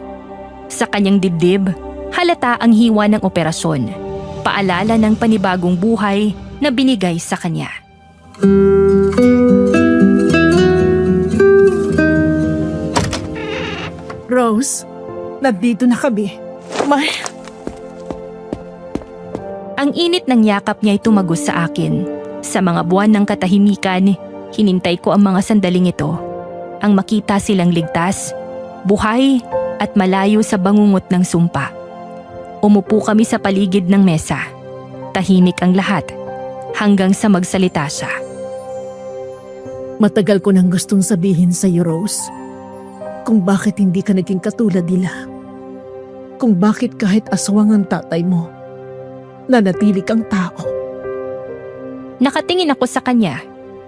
Sa kanyang dibdib, halata ang hiwa ng operasyon. Paalala ng panibagong buhay na binigay sa kanya. Rose, nandito na kami. Ang init ng yakap niya ay tumagos sa akin. Sa mga buwan ng katahimikan, hinintay ko ang mga sandaling ito. Ang makita silang ligtas, buhay at malayo sa bangungot ng sumpa. Umupo kami sa paligid ng mesa. Tahimik ang lahat hanggang sa magsalita siya. Matagal ko nang gustong sabihin sa iyo, Rose, kung bakit hindi ka naging katulad nila. Kung bakit kahit aswang ang tatay mo, nanatili kang tao. Nakatingin ako sa kanya,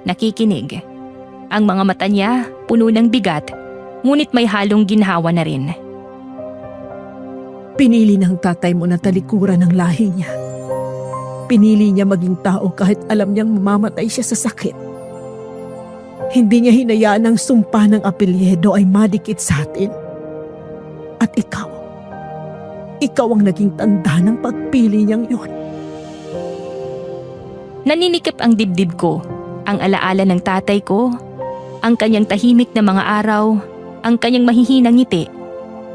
nakikinig. Ang mga mata niya puno ng bigat, ngunit may halong ginhawa na rin. Pinili ng tatay mo na talikuran ng lahi niya. Pinili niya maging tao kahit alam niyang mamamatay siya sa sakit. Hindi niya hinayaan ang sumpa ng apelyido ay madikit sa atin. At ikaw ang naging tanda ng pagpili niyang yun. Naninikip ang dibdib ko, ang alaala ng tatay ko, ang kanyang tahimik na mga araw, ang kanyang mahihinang ngiti,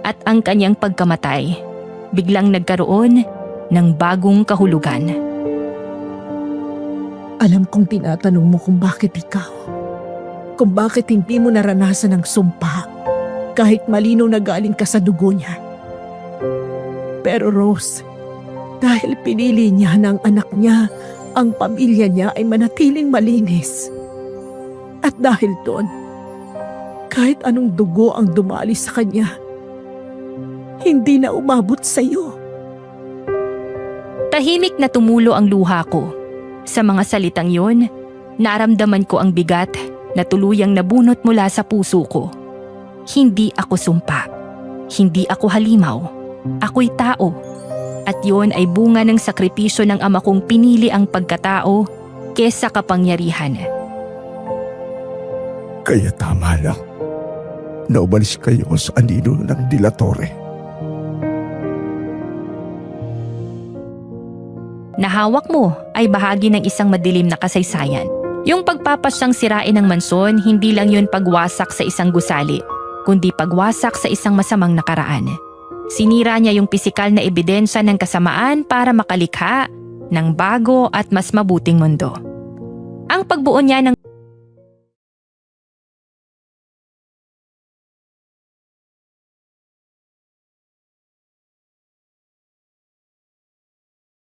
at ang kanyang pagkamatay. Biglang nagkaroon ng bagong kahulugan. Alam kong tinatanong mo kung bakit ikaw. Kung bakit hindi mo naranasan ang sumpa kahit malinaw na galing ka sa dugo niya. Pero Rose, dahil pinili niya ng anak niya, ang pamilya niya ay manatiling malinis. At dahil doon, kahit anong dugo ang dumali sa kanya, hindi na umabot sa iyo. Tahimik na tumulo ang luha ko. Sa mga salitang yun, naramdaman ko ang bigat na tuluyang nabunot mula sa puso ko. Hindi ako sumpa. Hindi ako halimaw. Ako'y tao. At yon ay bunga ng sakripisyo ng ama kong pinili ang pagkatao kesa kapangyarihan. Kaya tama lang na umalis kayo sa anino ng De La Torre. Nahawak mo ay bahagi ng isang madilim na kasaysayan. Yung pagpapasyang sirain ng mansyon, hindi lang yun pagwasak sa isang gusali, kundi pagwasak sa isang masamang nakaraan. Sinira niya yung pisikal na ebidensya ng kasamaan para makalikha ng bago at mas mabuting mundo. Ang pagbuo niya ng